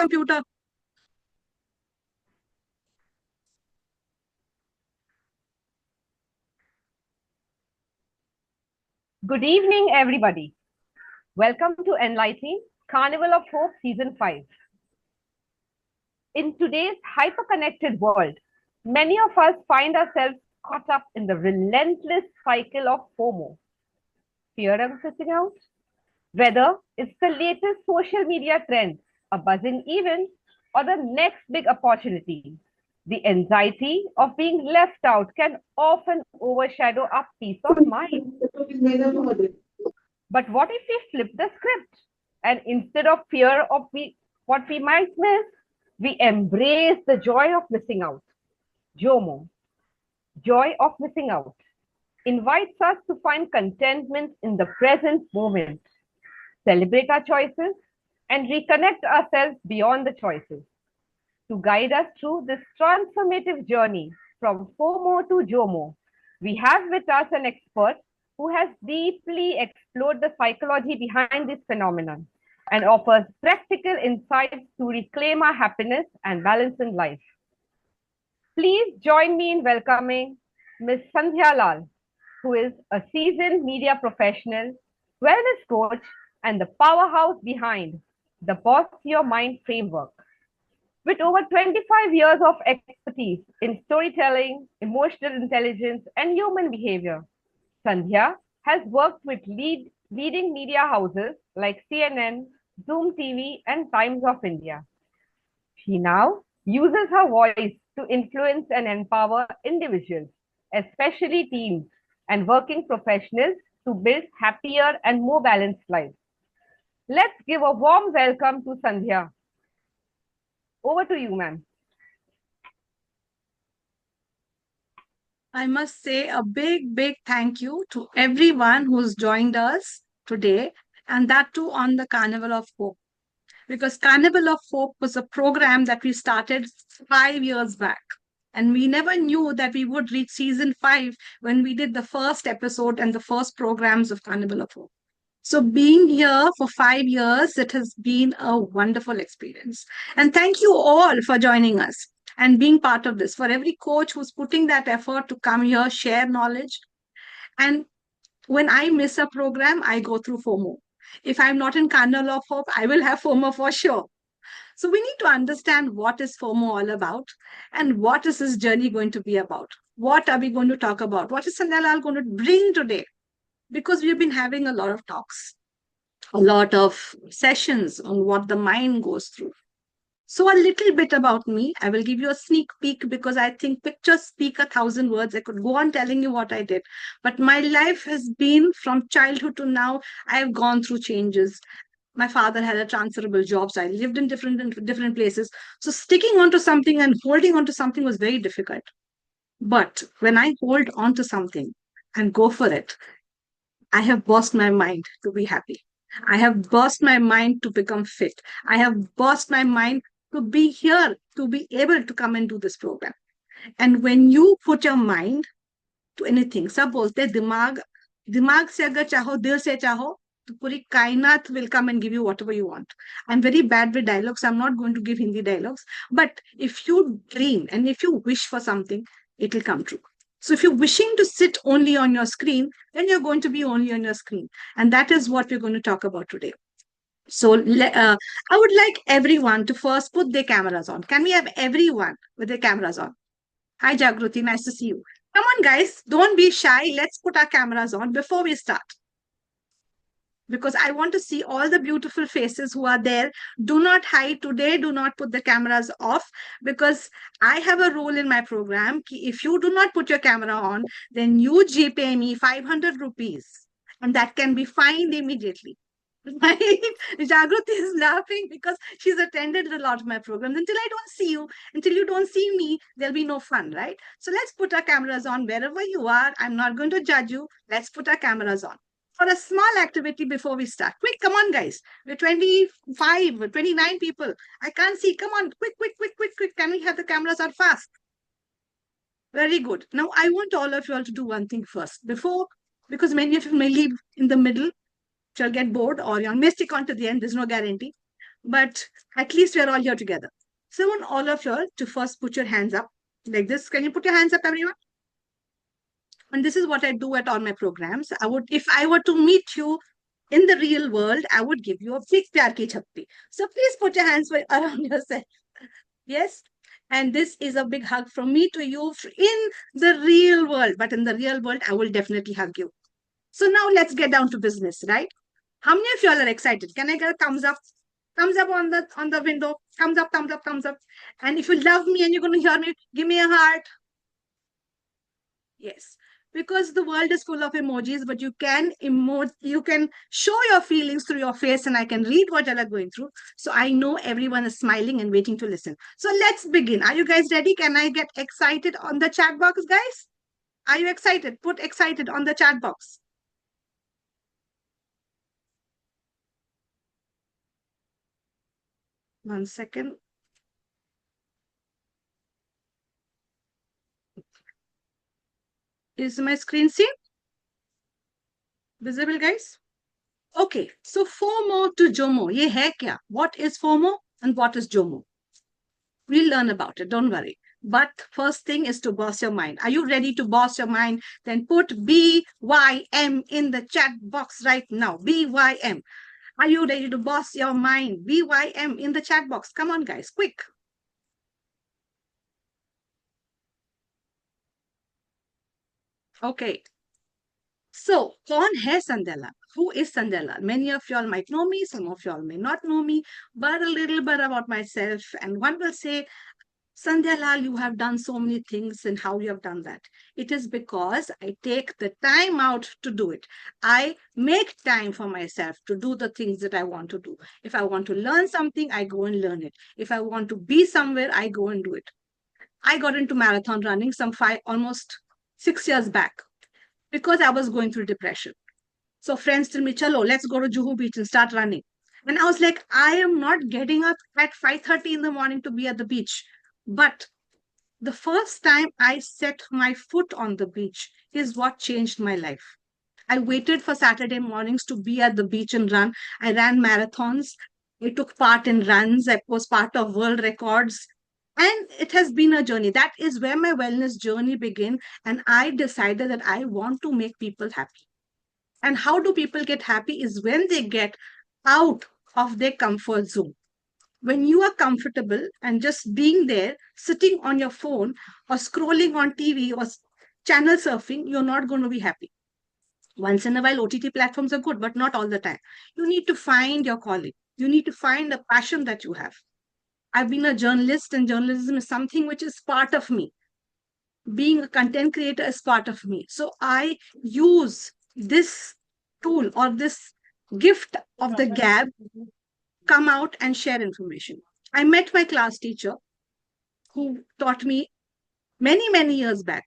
computer. Good evening, everybody. Welcome to Enlightening Carnival of Hope Season 5. In today's hyper-connected world, many of us find ourselves caught up in the relentless cycle of FOMO, fear of missing out. Whether it's the latest social media trend, a buzzing event, or the next big opportunity, the anxiety of being left out can often overshadow our peace of mind. But what if we flip the script and instead of fear of what we might miss, we embrace the joy of missing out? Jomo, joy of missing out, invites us to find contentment in the present moment, celebrate our choices, and reconnect ourselves beyond the choices. To guide us through this transformative journey from FOMO to Jomo, we have with us an expert who has deeply explored the psychology behind this phenomenon and offers practical insights to reclaim our happiness and balance in life. Please join me in welcoming Ms. Sandhya Lal, who is a seasoned media professional, wellness coach, and the powerhouse behind the Boss Your Mind framework. With over 25 years of expertise in storytelling, emotional intelligence, and human behavior, Sandhya has worked with leading media houses like CNN, Zoom TV, and Times of India. She now uses her voice to influence and empower individuals, especially teams and working professionals, to build happier and more balanced lives. Let's give a warm welcome to Sandhya. Over to you, ma'am. I must say a big thank you to everyone who's joined us today, and that too on the Carnival of Hope. Because Carnival of Hope was a program that we started 5 years back. And we never knew that we would reach season 5 when we did the first episode and the first programs of Carnival of Hope. So, being here for 5 years, it has been a wonderful experience. And thank you all for joining us and being part of this. For every coach who's putting that effort to come here, share knowledge. And when I miss a program, I go through FOMO. If I'm not in Carnival of Hope, I will have FOMO for sure. So we need to understand what is FOMO all about and what is this journey going to be about. What are we going to talk about? What is Sandalal going to bring today? Because we've been having a lot of talks, a lot of sessions on what the mind goes through. So a little bit about me. I will give you a sneak peek because I think pictures speak 1,000 words. I could go on telling you what I did. But my life has been from childhood to now, I have gone through changes. My father had a transferable job, so I lived in different places. So sticking onto something and holding onto something was very difficult. But when I hold on to something and go for it, I have bossed my mind to be happy. I have bossed my mind to become fit. I have bossed my mind to be here, to be able to come and do this program. And when you put your mind to anything, सब बोलते हैं दिमाग से अगर चाहो दिल से चाहो तो पूरी कायनात will come and give you whatever you want. I'm very bad with dialogues. I'm not going to give Hindi dialogues. But if you dream and if you wish for something, it will come true. So if you're wishing to sit only on your screen, then you're going to be only on your screen. And that is what we're going to talk about today. So I would like everyone to first put their cameras on. Can we have everyone with their cameras on? Hi, Jagruti. Nice to see you. Come on, guys. Don't be shy. Let's put our cameras on before we start. Because I want to see all the beautiful faces who are there. Do not hide today. Do not put the cameras off because I have a rule in my program. If you do not put your camera on, then you GPay me 500 rupees and that can be fined immediately. Right? Jagruti is laughing because she's attended a lot of my programs. Until I don't see you, until you don't see me, there'll be no fun, right? So let's put our cameras on wherever you are. I'm not going to judge you. Let's put our cameras on for a small activity before we start. Quick, come on, guys. We're 25, 29 people. I can't see. Come on, quick. Can we have the cameras on fast? Very good. Now, I want all of you all to do one thing first before, because many of you may leave in the middle, shall get bored, or you may stick on to the end. There's no guarantee. but at least we're all here together. So I want all of you to first put your hands up like this. Can you put your hands up, everyone? And this is what I do at all my programs. I would, if I were to meet you in the real world, I would give you a big pyar ki chappi. So please put your hands around yourself. Yes. And this is a big hug from me to you in the real world. But in the real world, I will definitely hug you. So now let's get down to business, right? How many of you all are excited? Can I get a thumbs up? Thumbs up on the window. Thumbs up, thumbs up, thumbs up. And if you love me and you're going to hear me, give me a heart. Yes, because the world is full of emojis, but you can emote, you can show your feelings through your face, and I can read what you are going through. So I know everyone is smiling and waiting to listen. So let's begin. Are you guys ready? Can I get excited on the chat box, guys? Are you excited? Put excited on the chat box. One second. Is my screen seen? Visible, guys? Okay. So FOMO to JOMO. Ye hai kya? What is FOMO and what is JOMO? We'll learn about it. Don't worry. But first thing is to boss your mind. Are you ready to boss your mind? Then put BYM in the chat box right now. BYM. Are you ready to boss your mind? BYM in the chat box. Come on, guys, quick. Okay. So, kaun hai Sandela? Who is Sandela? Many of y'all might know me, some of y'all may not know me, but a little bit about myself. And one will say, Sandhya Lal, you have done so many things, and how you have done that. It is because I take the time out to do it. I make time for myself to do the things that I want to do. If I want to learn something, I go and learn it. If I want to be somewhere, I go and do it. I got into marathon running almost 6 years back because I was going through depression. So friends tell me, chalo, let's go to Juhu Beach and start running. And I was like, I am not getting up at 5:30 in the morning to be at the beach. But the first time I set my foot on the beach is what changed my life. I waited for Saturday mornings to be at the beach and run. I ran marathons. I took part in runs. I was part of world records. And it has been a journey. That is where my wellness journey began. And I decided that I want to make people happy. And how do people get happy is when they get out of their comfort zone. When you are comfortable and just being there, sitting on your phone or scrolling on TV or channel surfing, you're not going to be happy. Once in a while, OTT platforms are good, but not all the time. You need to find your calling. You need to find a passion that you have. I've been a journalist, and journalism is something which is part of me. Being a content creator is part of me. So I use this tool or this gift of the gab, come out and share information. I met my class teacher who taught me many, many years back.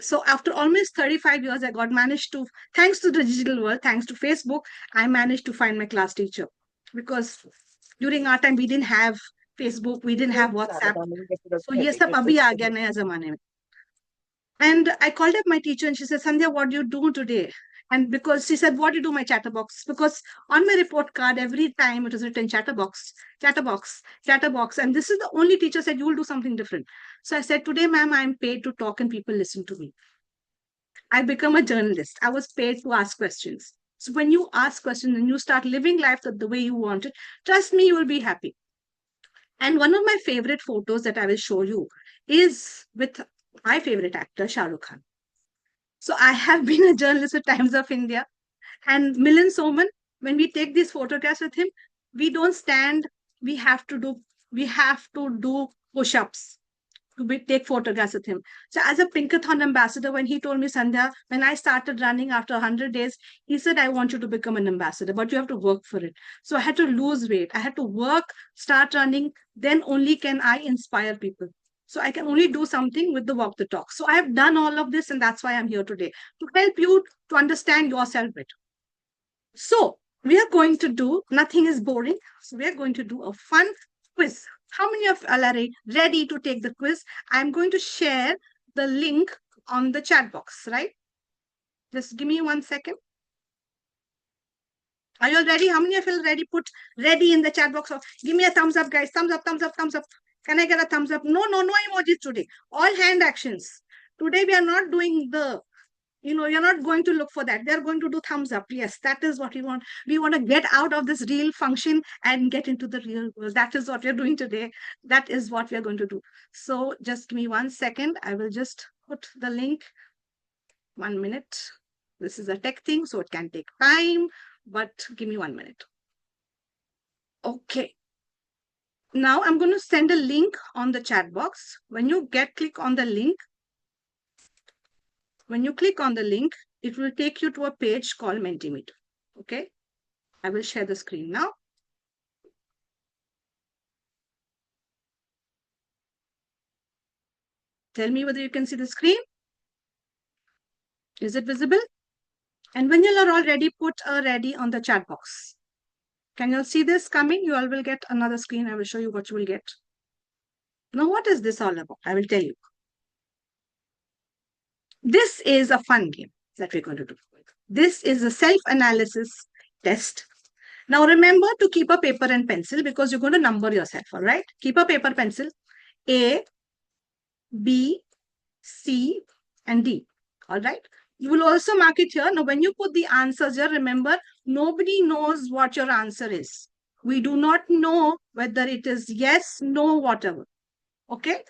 So after almost 35 years, I got managed to, thanks to the digital world, thanks to Facebook, I managed to find my class teacher. Because during our time, we didn't have Facebook, we didn't have WhatsApp. So ये सब अभी आ गया नया जमाने में. And I called up my teacher and she said, Sandhya, what do you do today? And because she said, what do you do my chatterbox? Because on my report card, every time it was written chatterbox, chatterbox, chatterbox. And this is the only teacher said, you will do something different. So I said, today, ma'am, I'm paid to talk and people listen to me. I become a journalist. I was paid to ask questions. So when you ask questions and you start living life the way you want it, trust me, you will be happy. And one of my favorite photos that I will show you is with my favorite actor, Shah Rukh Khan. So I have been a journalist at Times of India. And Milan Soman, when we take these photographs with him, we don't stand, we have to do, we have to do push-ups to take photographs with him. So as a Pinkathon ambassador, when he told me, Sandhya, when I started running after 100 days, he said, I want you to become an ambassador, but you have to work for it. So I had to lose weight. I had to work, start running, then only can I inspire people. So I can only do something with the walk the talk. So I have done all of this, and that's why I'm here today to help you to understand yourself better. So we are going to do, nothing is boring. So we are going to do a fun quiz. How many of you are ready to take the quiz? I'm going to share the link on the chat box, right? Just give me 1 second. Are you all ready? How many of you are ready? Put ready in the chat box. Give me a thumbs up, guys. Thumbs up, thumbs up, thumbs up. Can I get a thumbs up? No, no, no emojis today. All hand actions. Today we are not doing the, you're not going to look for that. They're going to do thumbs up. Yes, that is what we want. We want to get out of this real function and get into the real world. That is what we're doing today. That is what we're going to do. So just give me 1 second. I will just put the link. 1 minute. This is a tech thing, so it can take time, but give me 1 minute. Okay. Now I'm going to send a link on the chat box. When you click on the link, it will take you to a page called Mentimeter. Okay. I will share the screen now. Tell me whether you can see the screen. Is it visible? And when you are all ready, put a ready on the chat box. Can you all see this coming? You all will get another screen. I will show you what you will get. Now, what is this all about? I will tell you. This is a fun game that we're going to do. This is a self-analysis test. Now, remember to keep a paper and pencil because you're going to number yourself, all right? Keep a paper, pencil. A, B, C, and D, all right? You will also mark it here. Now, when you put the answers here, remember, nobody knows what your answer is. We do not know whether it is yes, no, whatever. Okay?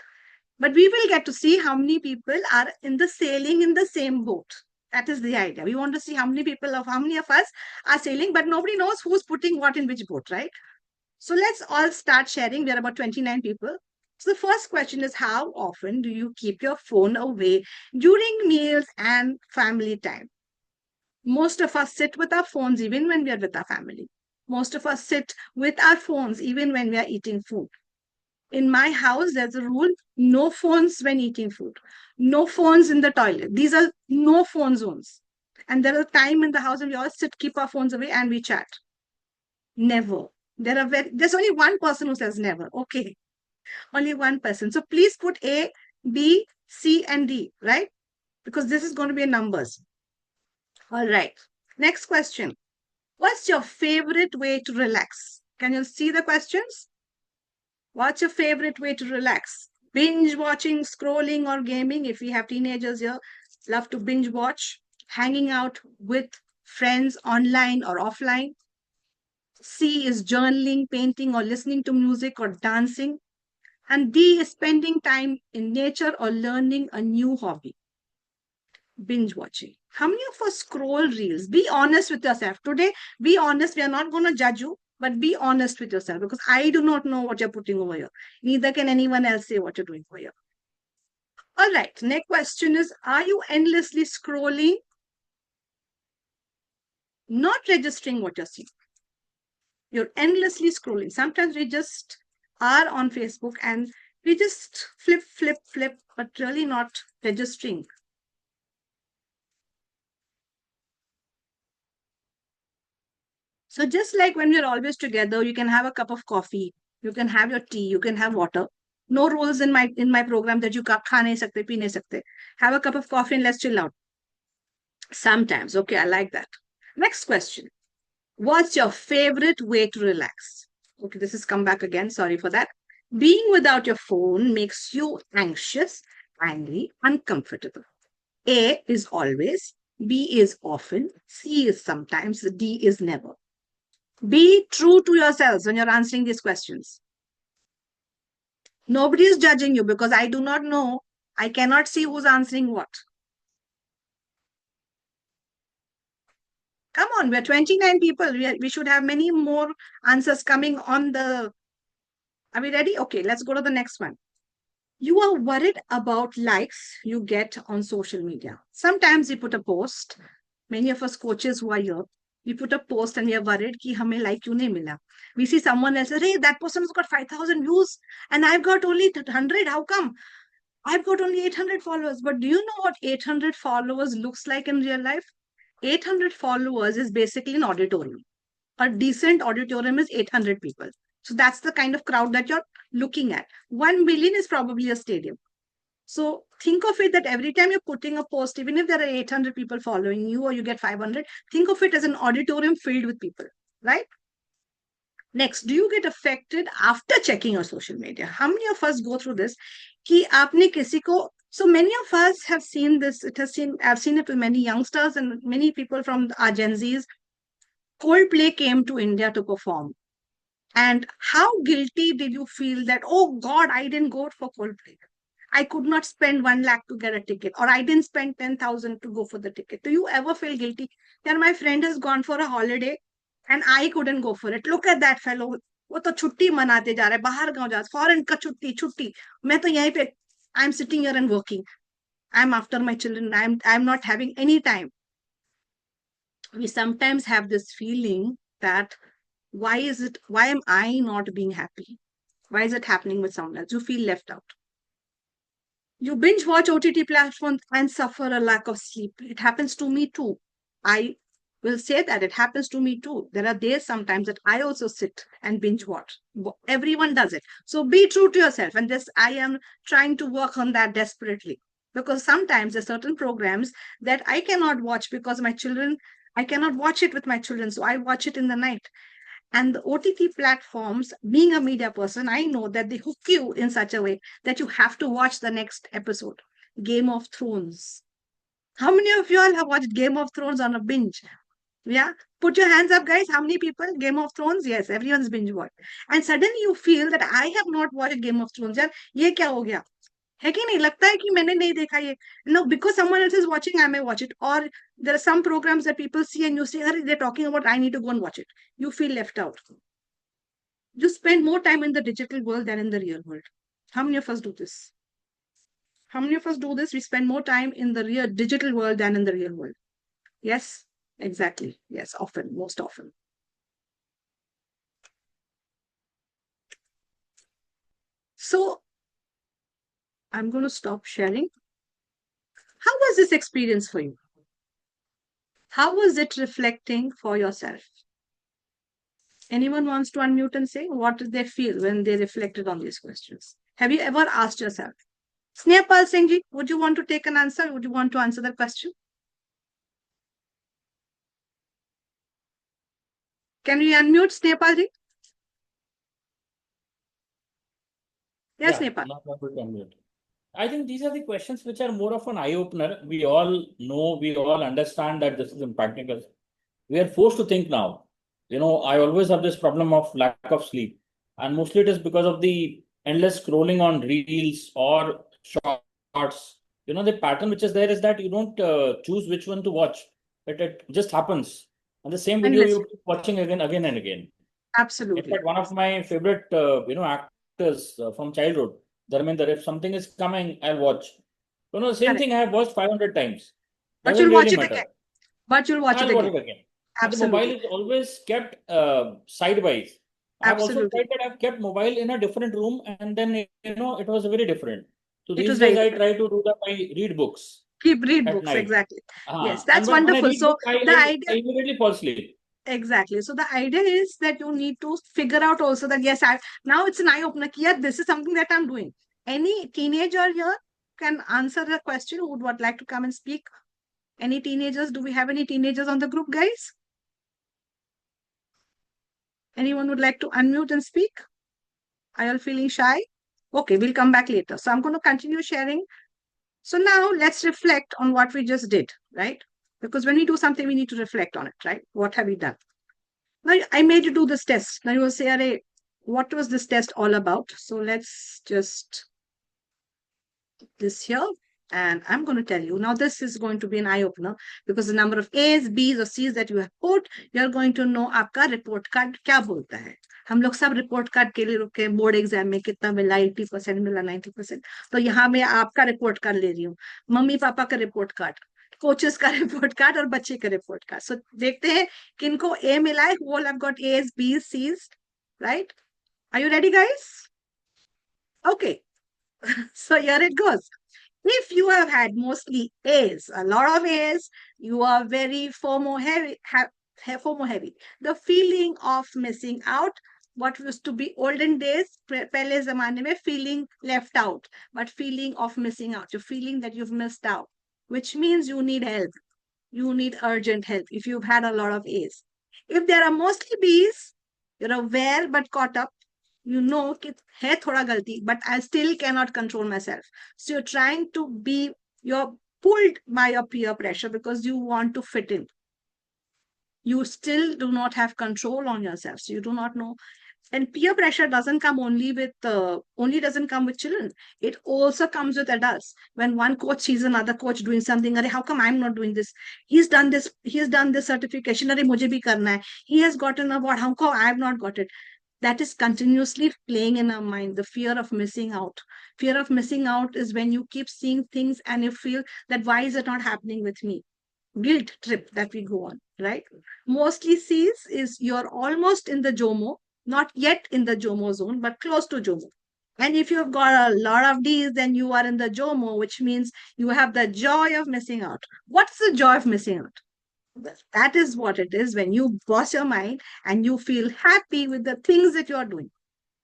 But we will get to see how many people are sailing in the same boat. That is the idea. We want to see how many of us are sailing, but nobody knows who's putting what in which boat, right? So let's all start sharing. We are about 29 people. So the first question is, how often do you keep your phone away during meals and family time? Most of us sit with our phones even when we are with our family. Most of us sit with our phones even when we are eating food. In my house, there's a rule, no phones when eating food, no phones in the toilet. These are no phone zones. And there is a time in the house when we all sit, keep our phones away and we chat. Never. There's only one person who says never. Okay. Only one person. So please put A, B, C, and D, right? Because this is going to be numbers. All right. Next question. What's your favorite way to relax? Can you see the questions? What's your favorite way to relax? Binge watching, scrolling, or gaming? If we have teenagers here, love to binge watch, hanging out with friends online or offline. C is journaling, painting, or listening to music or dancing. And D is spending time in nature or learning a new hobby. Binge watching. How many of us scroll reels? Be honest with yourself. Today, be honest. We are not going to judge you, but be honest with yourself because I do not know what you're putting over here. Neither can anyone else say what you're doing over here. All right. Next question is, are you endlessly scrolling, not registering what you're seeing? You're endlessly scrolling. Sometimes we just are on Facebook and we just flip, flip, flip, but really not registering. So just like when we're always together, you can have a cup of coffee, you can have your tea, you can have water. No rules in my program that you खा नहीं सकते, P नहीं सकते. Have a cup of coffee and let's chill out. Sometimes, okay, I like that. Next question. What's your favorite way to relax? Okay, this has come back again. Sorry for that. Being without your phone makes you anxious, angry, uncomfortable. A is always, B is often, C is sometimes, D is never. Be true to yourselves when you're answering these questions. Nobody is judging you because I do not know. I cannot see who's answering what. Come on, we're 29 people. We should have many more answers coming on the. Are we ready? Okay, let's go to the next one. You are worried about likes you get on social media. Sometimes we put a post. Many of us coaches who are here, we put a post and we are worried कि हमें like क्यों नहीं मिला. We see someone else, hey, that person has got 5,000 views and I've got only 100. How come? I've got only 800 followers. But do you know what 800 followers looks like in real life? 800 followers is basically an auditorium. A decent auditorium is 800 people. So that's the kind of crowd that you're looking at. 1 million is probably a stadium. So think of it that every time you're putting a post, even if there are 800 people following you or you get 500, think of it as an auditorium filled with people, right? Next, do you get affected after checking your social media? How many of us go through this? कि आपने किसी को, so many of us have seen this. I've seen it with many youngsters and many people from our Gen Zs. Coldplay came to India to perform. And how guilty did you feel that, oh God, I didn't go for Coldplay? I could not spend 1 lakh to get a ticket, or I didn't spend 10,000 to go for the ticket. Do you ever feel guilty? Yeah, my friend has gone for a holiday and I couldn't go for it. Look at that fellow. वो तो छुट्टी मनाते जा रहा है, बाहर गांव जा, फॉरेन का छुट्टी छुट्टी, मैं तो यहीं पे, I am sitting here and working, I am after my children, I am not having any time. We sometimes have this feeling that why am I not being happy? Why is it happening with someone else? You feel left out. You binge watch OTT platforms and suffer a lack of sleep. It happens to me too. I will say that it happens to me too. There are days sometimes that I also sit and binge watch. Everyone does it. So be true to yourself. And this, I am trying to work on that desperately. Because sometimes there are certain programs that I cannot watch because my children, I cannot watch it with my children. So I watch it in the night. And the OTT platforms, being a media person, I know that they hook you in such a way that you have to watch the next episode. Game of Thrones. How many of you all have watched Game of Thrones on a binge? Yeah. Put your hands up, guys. How many people? Game of Thrones? Yes, everyone's binge watched. And suddenly you feel that I have not watched Game of Thrones. यार ये क्या हो गया? है कि नहीं? लगता है कि मैंने नहीं देखा ये. No, because someone else is watching, I may watch it. Or there are some programs that people see and you say, they're talking about, I need to go and watch it. You feel left out. You spend more time in the digital world than in the real world. How many of us do this? How many of us do this? We spend more time in the real digital world than in the real world. Yes, exactly. Yes, often, most often. So I'm going to stop sharing. How was this experience for you? How was it reflecting for yourself? Anyone wants to unmute and say what did they feel when they reflected on these questions? Have you ever asked yourself? Snehpal Singh ji, would you want to take an answer? Would you want to answer that question? Can we unmute Snehpal ji? Yes, Yeah, Nepal. not able to unmute. I think these are the questions which are more of an eye opener. We all know, we all understand that this is impacting us. We are forced to think now. I always have this problem of lack of sleep, and mostly it is because of the endless scrolling on reels or shorts. The pattern which is there is that you don't choose which one to watch. It just happens, and the same video Endless. you keep watching again and again. In Absolutely. fact, one of my favorite, actors from childhood, Dharmender, if something is coming, I'll watch. The same Correct. thing I have watched 500 times. But Doesn't you'll watch really it matter. again. But you'll watch it I'll watch again. it again. And the mobile Absolutely. is always kept sidewise. I have also Absolutely. tried that I've kept mobile in a different room, and then, it was very different. So It these was days very I different. try to do that. I read books Read at books. night. Exactly. Yes, And that's when I wonderful. read So book, I, the I, idea, I immediately fall asleep. exactly. So the idea is that you need to figure out also that, yes, now it's an eye opener. Yeah, this is something that I'm doing. Any teenager here can answer the question who would like to come and speak. Any teenagers? Do we have any teenagers on the group, guys? Anyone would like to unmute and speak? Are you all feeling shy? Okay, we'll come back later. So I'm going to continue sharing. So now let's reflect on what we just did, right? Because when we do something, we need to reflect on it, right? What have we done? Now, I made you do this test. Now you will say, Array, what was this test all about? So let's just this here. And I'm going to tell you, now this is going to be an eye-opener because the number of A's, B's or C's that you have put, you're going to know आपका report card क्या बोलता है. हम लोग सब report card के लिए रुके बोर्ड एग्जाम में कितना मिला 80% मिला 90%. तो यहाँ मैं आपका report card ले रही हूँ, मम्मी पापा का report card, कोचेस का report card और बच्चे का report card. So देखते हैं किनको A मिला है, who all have got A's, B's, C's, right? Are you ready, guys? Okay. So here it goes. If you have had mostly A's, a lot of A's, you are very FOMO heavy. FOMO heavy. The feeling of missing out what used to be olden days, pehle zamane mein, feeling left out, but feeling of missing out. You're feeling that you've missed out, which means you need help. You need urgent help if you've had a lot of A's. If there are mostly B's, you're aware but caught up. You know कि है थोड़ा गलती, but I still cannot control myself. So you're trying to be, you're pulled by your peer pressure because you want to fit in. You still do not have control on yourself. So you do not know. And peer pressure doesn't come only doesn't come with children. It also comes with adults. When one coach sees another coach doing something, Arey, how come I'm not doing this? He's done this certification, Arey, mujhe bhi karna hai. He has gotten a award, how come I've not got it? That is continuously playing in our mind, the fear of missing out. Fear of missing out is when you keep seeing things and you feel that why is it not happening with me? Guilt trip that we go on, right? Mostly sees is you're almost in the Jomo, not yet in the Jomo zone, but close to Jomo. And if you've got a lot of D's, then you are in the Jomo, which means you have the joy of missing out. What's the joy of missing out? That is what it is when you boss your mind and you feel happy with the things that you're doing.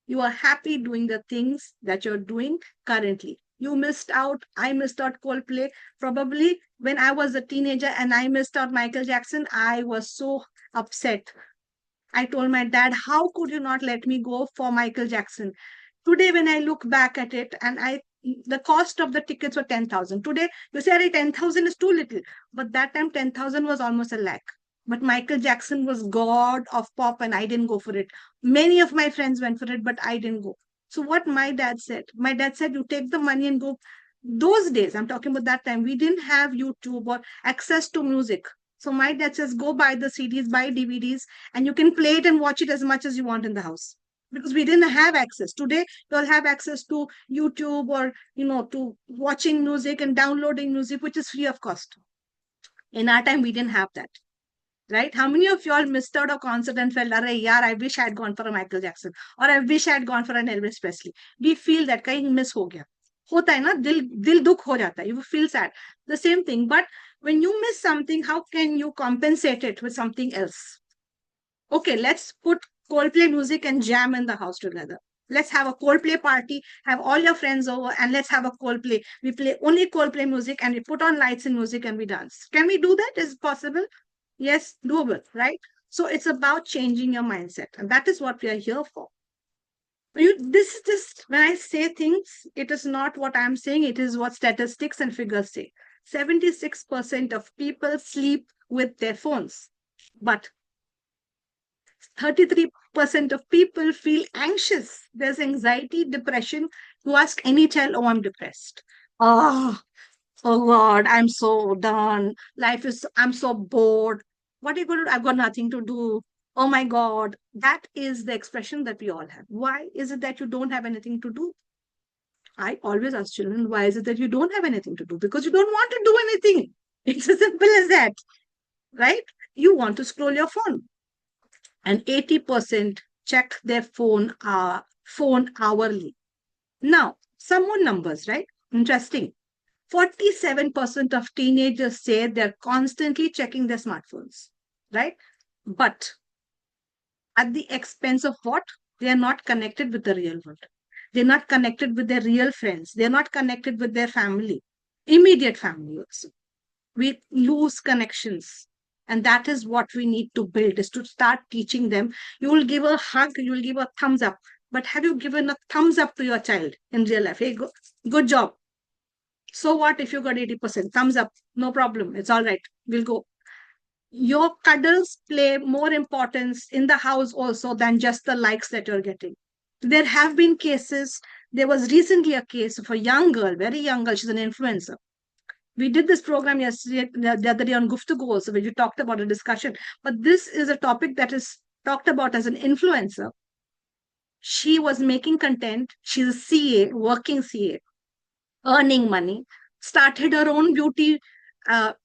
You are happy doing the things that you're doing currently. You missed out. I missed out Coldplay. Probably when I was a teenager and I missed out Michael Jackson, I was so upset. I told my dad, how could you not let me go for Michael Jackson? Today, when I look back at it, and the cost of the tickets were 10,000. Today, you say, 10,000 is too little. But that time, 10,000 was almost a lakh. But Michael Jackson was god of pop, and I didn't go for it. Many of my friends went for it, but I didn't go. So, what my dad said, you take the money and go. Those days, I'm talking about that time, we didn't have YouTube or access to music. So, my dad says, go buy the CDs, buy DVDs, and you can play it and watch it as much as you want in the house because we didn't have access. Today you'll have access to YouTube or to watching music and downloading music, which is free of cost. In our time we didn't have that, right? How many of y'all missed out a concert and felt, Arey, yaar, I wish I had gone for a Michael Jackson or I wish I had gone for an Elvis Presley? We feel that kahin miss ho gaya. होता है ना, दिल दुख हो जाता है, you feel sad. The same thing, but when you miss something, how can you compensate it with something else? Okay, let's put Coldplay music and jam in the house together. Let's have a Coldplay party, have all your friends over, and let's have a Coldplay. We play only Coldplay music and we put on lights and music and we dance. Can we do that? Is it possible? Yes, doable, right? So it's about changing your mindset, and that is what we are here for. This is just when I say things, it is not what I'm saying, it is what statistics and figures say. 76% of people sleep with their phones, but 33% of people feel anxious. There's anxiety, depression. You ask any child, oh, I'm depressed. Oh, oh God, I'm so done. I'm so bored. What are you going to do? I've got nothing to do. Oh my God. That is the expression that we all have. Why is it that you don't have anything to do? I always ask children, why is it that you don't have anything to do? Because you don't want to do anything. It's as simple as that, right? You want to scroll your phone. And 80% check their phone hourly. Now, some more numbers, right? Interesting. 47% of teenagers say they're constantly checking their smartphones, right? But at the expense of what? They are not connected with the real world. They're not connected with their real friends. They're not connected with their family, immediate family also. We lose connections, and that is what we need to build, is to start teaching them. You will give a hug, you will give a thumbs up, but have you given a thumbs up to your child in real life? Hey, good job. So what if you got 80%? Thumbs up, no problem, it's all right, we'll go. Your cuddles play more importance in the house also than just the likes that you're getting. There have been cases. There was recently a case of a young girl, very young girl, she's an influencer. We did this program yesterday, the other day on Guftagu also, where you talked about a discussion. But this is a topic that is talked about as an influencer. She was making content. She's a CA, working CA, earning money, started her own beauty.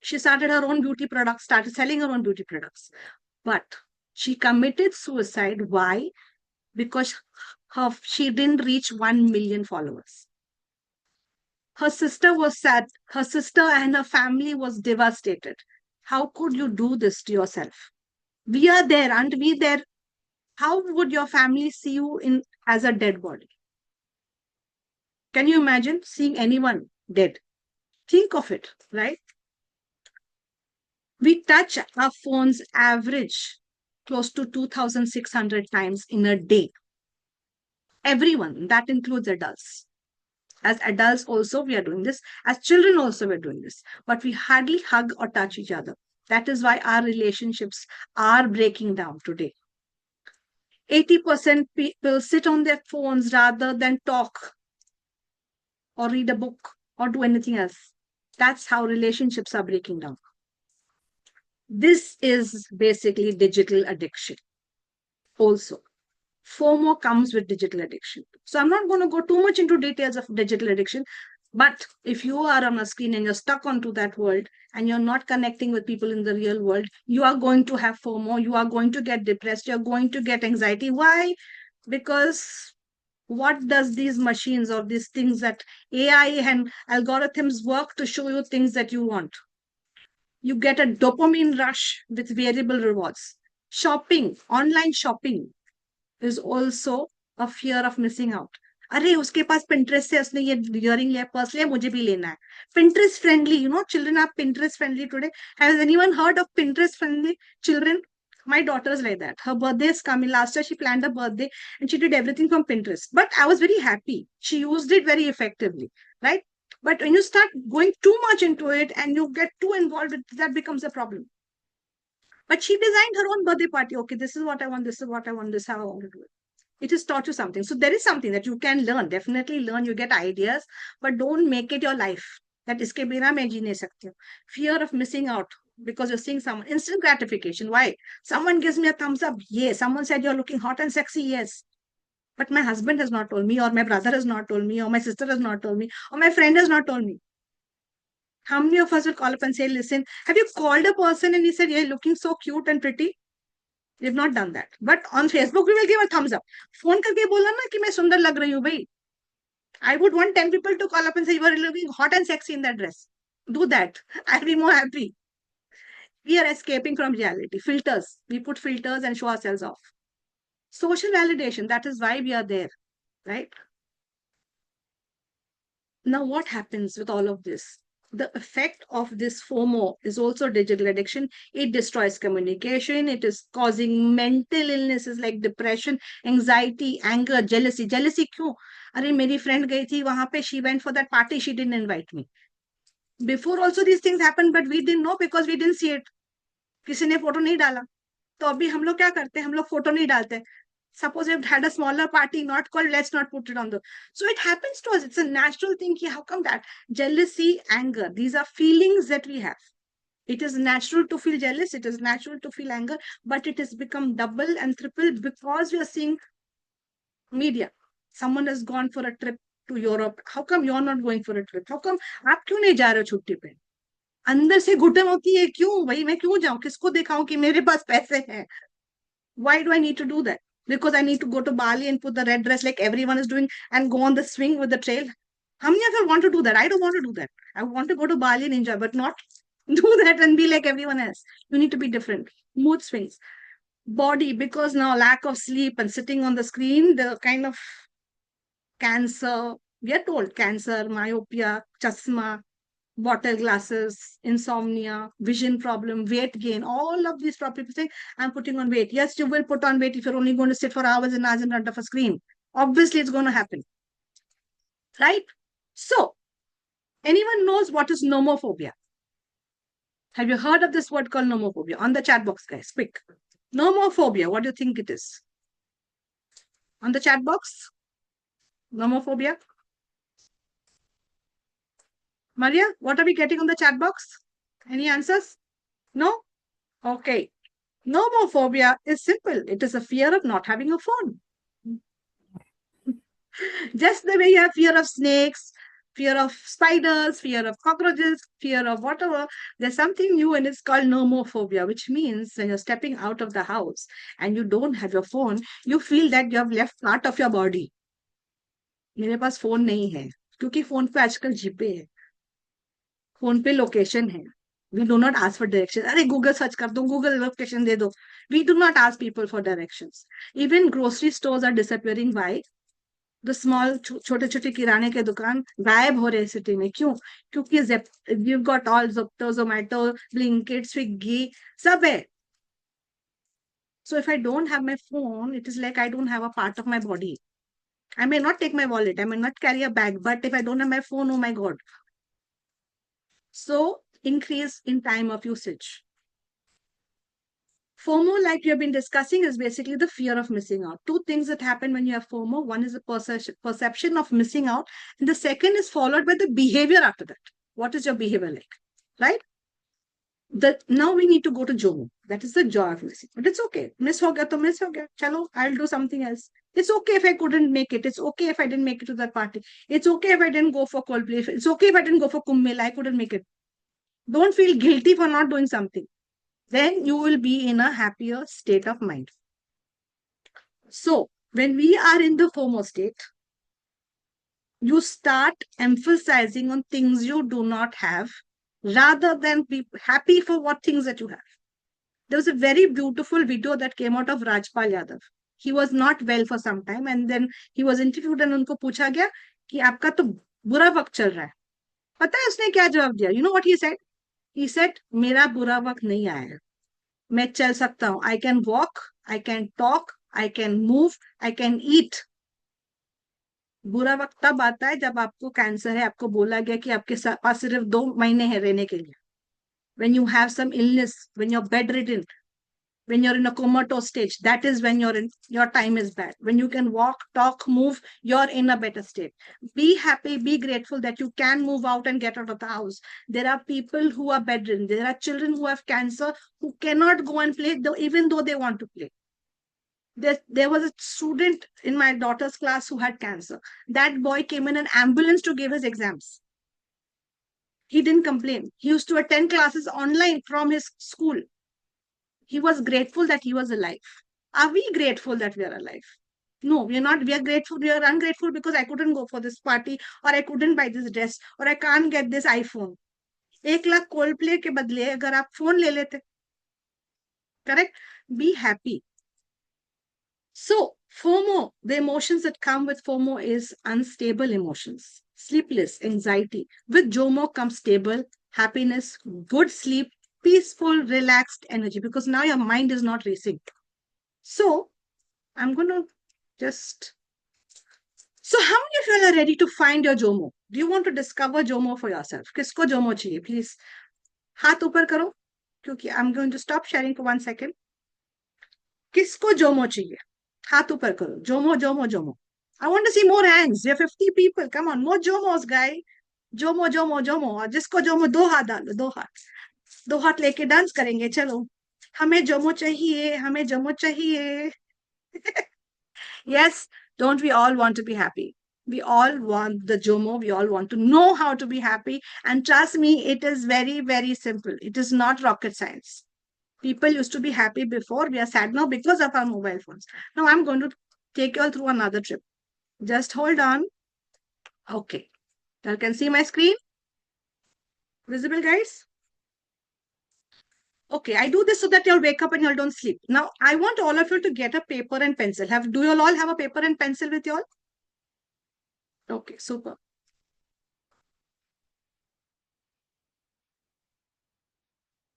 She started her own beauty products, started selling her own beauty products. But she committed suicide. Why? Because she didn't reach 1 million followers. Her sister was sad. Her sister and her family was devastated. How could you do this to yourself? We are there, aren't we there? how would your family see you in as a dead body? Can you imagine seeing anyone dead? Think of it, right? We touch our phones average close to 2,600 times in a day. Everyone, that includes adults. As adults, also, we are doing this. As children, also, we're doing this. But we hardly hug or touch each other. That is why our relationships are breaking down today. 80% people sit on their phones rather than talk or read a book or do anything else. That's how relationships are breaking down. This is basically digital addiction. Also, FOMO comes with digital addiction. So I'm not going to go too much into details of digital addiction. But if you are on a screen and you're stuck onto that world and you're not connecting with people in the real world, you are going to have FOMO. You are going to get depressed. You're going to get anxiety. Why? Because what does these machines or these things that AI and algorithms work to show you things that you want? You get a dopamine rush with variable rewards. Shopping, online shopping is also a fear of missing out. अरे उसके पास Pinterest है उसने ये earring लिया purse लिया मुझे भी लेना है. Pinterest friendly, children are Pinterest friendly today. Has anyone heard of Pinterest friendly children? My daughter is like that. Her birthday is coming. Last year she planned a birthday and she did everything from Pinterest. But I was very happy. She used it very effectively, right? But when you start going too much into it and you get too involved, that becomes a problem. But she designed her own birthday party. Okay, this is what I want. This is what I want. This is how I want to do it. It has taught you something. So there is something that you can learn. Definitely learn. You get ideas, but don't make it your life. That iske bina main ji nahi sakti hu. Fear of missing out because you're seeing someone. Instant gratification. Why? Someone gives me a thumbs up. Yes. Someone said you're looking hot and sexy. Yes. But my husband has not told me, or my brother has not told me, or my sister has not told me, or my friend has not told me. How many of us will call up and say, listen, have you called a person and he said, you're looking so cute and pretty? We've not done that. But on Facebook, we will give a thumbs up. Phone करके बोला ना कि मैं सुंदर लग रही हूँ भाई. I would want 10 people to call up and say you are looking hot and sexy in that dress. Do that. I'll be more happy. We are escaping from reality. Filters. We put filters and show ourselves off. Social validation. That is why we are there, right? Now, what happens with all of this? The effect of this FOMO is also digital addiction. It destroys communication. It is causing mental illnesses like depression, anxiety, anger, jealousy. Jealousy क्यों? अरे मेरी friend गई थी वहां पे, she went for that party, she didn't invite me. Before also these things happened, but we didn't know because we didn't see it. किसी ने photo नहीं डाला. तो अभी हम लोग क्या करते हैं? हम लोग फोटो नहीं डालते. Suppose you've had a smaller party, not called, let's not put it on the. So it happens to us. It's a natural thing. How come that? Jealousy, anger, these are feelings that we have. It is natural to feel jealous. It is natural to feel anger, but it has become double and triple because we are seeing media. Someone has gone for a trip to Europe. How come you're not going for a trip? How come आप क्यों नहीं जा रहे हो छुट्टी पे? अंदर से घुटन होती है क्यों भाई मैं क्यों जाऊं किसको दिखाऊं कि मेरे पास पैसे हैं. Why do I need to do that? Because I need to go to Bali and put the red dress like everyone is doing and go on the swing with the trail. How many of you want to do that? I don't want to do that. I want to go to Bali and enjoy, but not do that and be like everyone else. You need to be different. Mood swings. Body, because now lack of sleep and sitting on the screen, the kind of cancer, we are told cancer, myopia, chasma, bottle glasses, insomnia, vision problem, weight gain, all of these problems. People say, I'm putting on weight. Yes, you will put on weight if you're only going to sit for hours and hours in front of a screen. Obviously, it's going to happen. Right? So, anyone knows what is nomophobia? Have you heard of this word called nomophobia? On the chat box, guys, quick. Nomophobia, what do you think it is? On the chat box? Nomophobia? Maria, what are we getting on the chat box? Any answers? No? Okay. Nomophobia is simple. It is a fear of not having a phone. Just the way you have fear of snakes, fear of spiders, fear of cockroaches, fear of whatever, there's something new and it's called nomophobia, which means when you're stepping out of the house and you don't have your phone, you feel that you have left part of your body. मेरे पास phone नहीं है क्योंकि phone पे आजकल जीपे है phone पे location है We do not ask for directions. अरे Google search कर दो, Google location दे दो. We do not ask people for directions. Even grocery stores are disappearing. Why? The small छोटे छोटे किराने के दुकान गायब हो रहे सिटी में. क्यों? क्योंकि you've got all Zepto, Zomato, Blinkit, Swiggy, सब है. So if I don't have my phone, it is like I don't have a part of my body. I may not take my wallet, I may not carry a bag, but if I don't have my phone, oh my God. So increase in time of usage. FOMO, like we have been discussing, is basically the fear of missing out. Two things that happen when you have FOMO. One is the perception of missing out, and the second is followed by the behavior after that. What is your behavior like? Right? Now we need to go to Jomo. That is the joy of missing. But it's okay. Miss ho gaya to miss ho gaya. Chalo, I'll do something else. It's okay if I couldn't make it. It's okay if I didn't make it to that party. It's okay if I didn't go for Coldplay. It's okay if I didn't go for Kumbh Mela. I couldn't make it. Don't feel guilty for not doing something. Then you will be in a happier state of mind. So, when we are in the FOMO state, you start emphasizing on things you do not have rather than be happy for what things that you have. There was a very beautiful video that came out of Rajpal Yadav. He was not well for some time and then he was interviewed and उनको पूछा गया कि आपका तो बुरा वक्त चल रहा है. पता है उसने क्या जवाब दिया? You know what he said? He said, मेरा बुरा वक्त नहीं आया है. मैं चल सकता हूँ. I can walk, I can talk, I can move, I can eat. बुरा वक्त तब आता है जब आपको कैंसर है, आपको बोला गया कि आपके पास सिर्फ 2 महीने है रहने के लिए. When you have some illness, when you're bedridden, when you're in a comatose stage, that is when your time is bad. When you can walk, talk, move, you're in a better state. Be happy, be grateful that you can move out and get out of the house. There are people who are bedridden. There are children who have cancer who cannot go and play even though they want to play. There was a student in my daughter's class who had cancer. That boy came in an ambulance to give his exams. He didn't complain. He used to attend classes online from his school. He was grateful that he was alive. Are we grateful that we are alive? No, we are not. We are grateful. We are ungrateful because I couldn't go for this party, or I couldn't buy this dress, or I can't get this iPhone. 1 lakh Coldplay के बदले अगर आप phone ले लेते, correct? Be happy. So FOMO, the emotions that come with FOMO is unstable emotions, sleepless, anxiety. With JOMO comes stable happiness, good sleep, peaceful, relaxed energy, because now your mind is not racing. So I'm going to just. So how many of you are ready to find your JOMO? Do you want to discover JOMO for yourself? किसको JOMO चाहिए? Please हाथ ऊपर करो, क्योंकि I'm going to stop sharing for 1 second. किसको JOMO चाहिए? हाथ ऊपर करो. JOMO, JOMO, JOMO. I want to see more hands. There are 50 people. Come on, more JOMOs, guy. JOMO, JOMO, JOMO. और जिसको JOMO, 2 हाथ डालो, 2 हाथ. 2 हाथ लेके डांस करेंगे. चलो, हमें JOMO चाहिए, हमें JOMO चाहिए. Yes, don't we all want to be happy? We all want the JOMO. We all want to know how to be happy. And trust me, it is very, very simple. It is not rocket science. People used to be happy before. We are sad now because of our mobile phones. Now I'm going to take you all through another trip. Just hold on. Okay. You can see my screen. Visible, guys? Okay, I do this so that you'll wake up and you all don't sleep. Now, I want all of you to get a paper and pencil. Do you all have a paper and pencil with you all? Okay, super.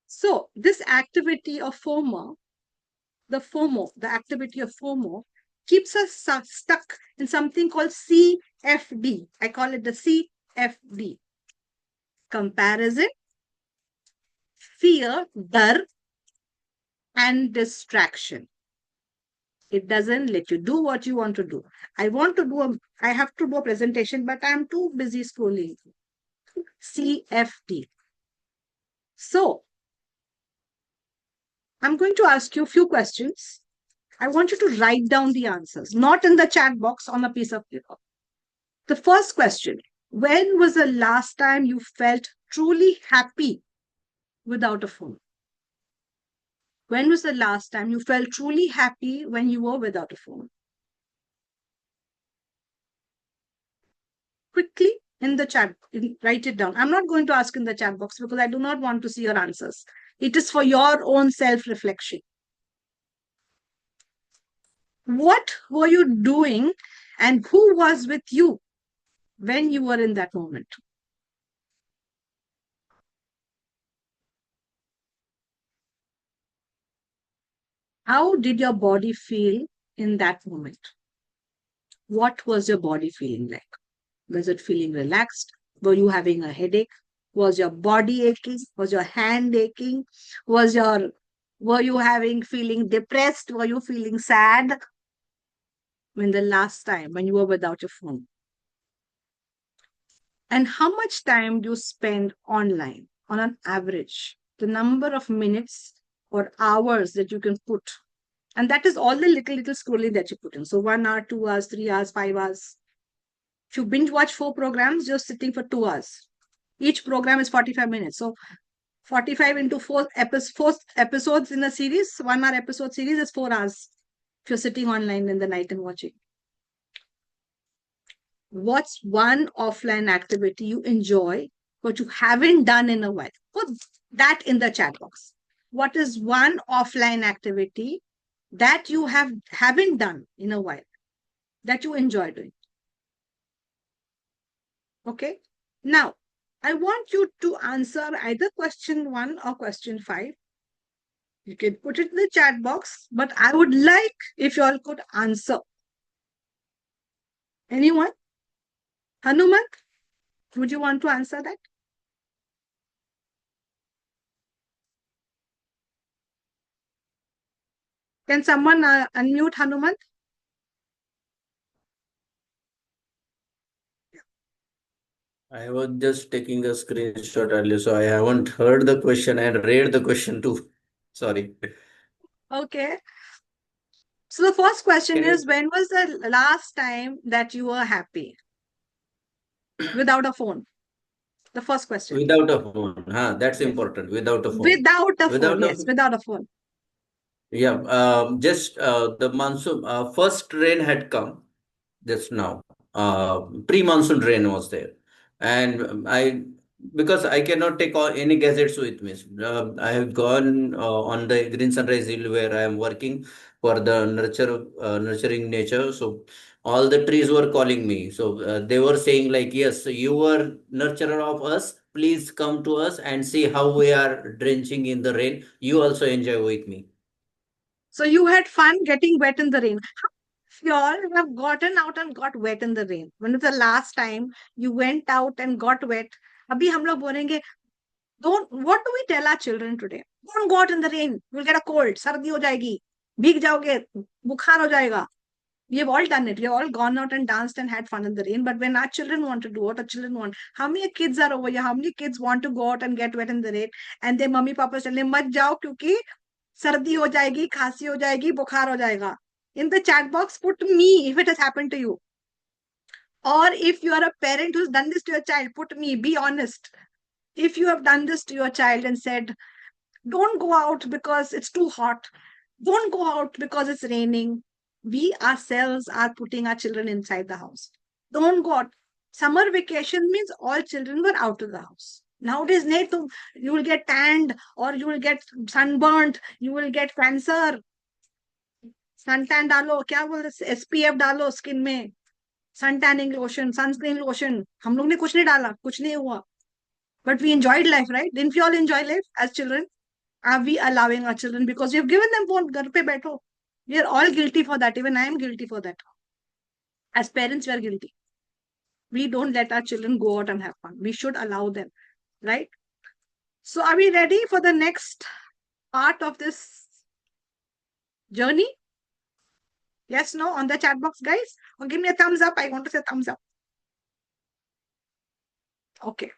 So, this activity of FOMO, the activity of FOMO, keeps us stuck in something called CFD. I call it the CFD. Comparison, fear, dar, and distraction. It doesn't let you do what you want to do. I have to do a presentation, but I'm too busy scrolling. CFD. So, I'm going to ask you a few questions. I want you to write down the answers, not in the chat box, on a piece of paper. The first question, when was the last time you felt truly happy without a phone? When was the last time you felt truly happy when you were without a phone? Quickly, in the chat. Write it down. I'm not going to ask in the chat box because I do not want to see your answers. It is for your own self-reflection. What were you doing and who was with you when you were in that moment? How did your body feel in that moment? What was your body feeling like? Was it feeling relaxed? Were you having a headache? Was your body aching? Was your hand aching? Was your were you having feeling depressed? Were you feeling sad? When the last time when you were without your phone? And how much time do you spend online on an average? The number of minutes or hours that you can put. And that is all the little scrolling that you put in. So 1 hour, 2 hours, 3 hours, 5 hours. If you binge watch 4 programs, you're sitting for 2 hours. Each program is 45 minutes. So 45 into four episodes in a series, 1 hour episode series is 4 hours. If you're sitting online in the night and watching. What's one offline activity you enjoy, but you haven't done in a while? Put that in the chat box. What is one offline activity that you haven't done in a while that you enjoy doing? Okay. Now, I want you to answer either question 1 or question 5. You can put it in the chat box, but I would like if you all could answer. Anyone? Hanuman, would you want to answer that? Can someone unmute Hanuman? I was just taking a screenshot earlier, so I haven't heard the question and read the question too. Sorry. Okay. So the first question Can is, you, when was the last time that you were happy without a phone? The first question. without a phone? Huh, that's Yes. important. Without a phone. Without a phone. Without a Yes, without a phone. Yeah, just the monsoon, first rain had come just now. Pre-monsoon rain was there, and because I cannot take any gadgets with me. I have gone on the Green Sunrise Hill where I am working for the nurturing nature. So all the trees were calling me. So they were saying like, yes, you were nurturer of us. Please come to us and see how we are drenching in the rain. You also enjoy with me. So you had fun getting wet in the rain. You all have gotten out and got wet in the rain. When was the last time you went out and got wet? अभी हम लोग बोलेंगे, don't, what do we tell our children today? Don't go out in the rain. You'll get a cold. सर्दी हो जाएगी. भीग जाओगे. बुखार हो जाएगा. We have all done it. We have all gone out and danced and had fun in the rain. But when our children want to do it, our children want, how many kids are over here? How many kids want to go out and get wet in the rain? And their mummy papa tell them, मत जाओ क्योंकि सर्दी हो जाएगी, खांसी हो जाएगी, बुखार हो जाएगा. In the chat box, put me if it has happened to you. Or if you are a parent who's done this to your child, put me, be honest. If you have done this to your child and said, don't go out because it's too hot, don't go out because it's raining, we ourselves are putting our children inside the house. Don't go out. Summer vacation means all children were out of the house. Nowadays, you will get tanned or you will get sunburnt, you will get cancer. Sun tan डालो, क्या बोलते, SPF डालो skin में, sun tanning lotion, sunscreen lotion. हम लोग ने कुछ नहीं डाला, कुछ नहीं हुआ. But we enjoyed life, right? Didn't we all enjoy life as children? Are we allowing our children, because we have given them phone, घर पे बैठो? We are all guilty for that. Even I am guilty for that. As parents, we are guilty. We don't let our children go out and have fun. We should allow them, right? So are we ready for the next part of this journey? Yes, no, on the chat box, guys? Or give me a thumbs up. I want to say thumbs up. Okay.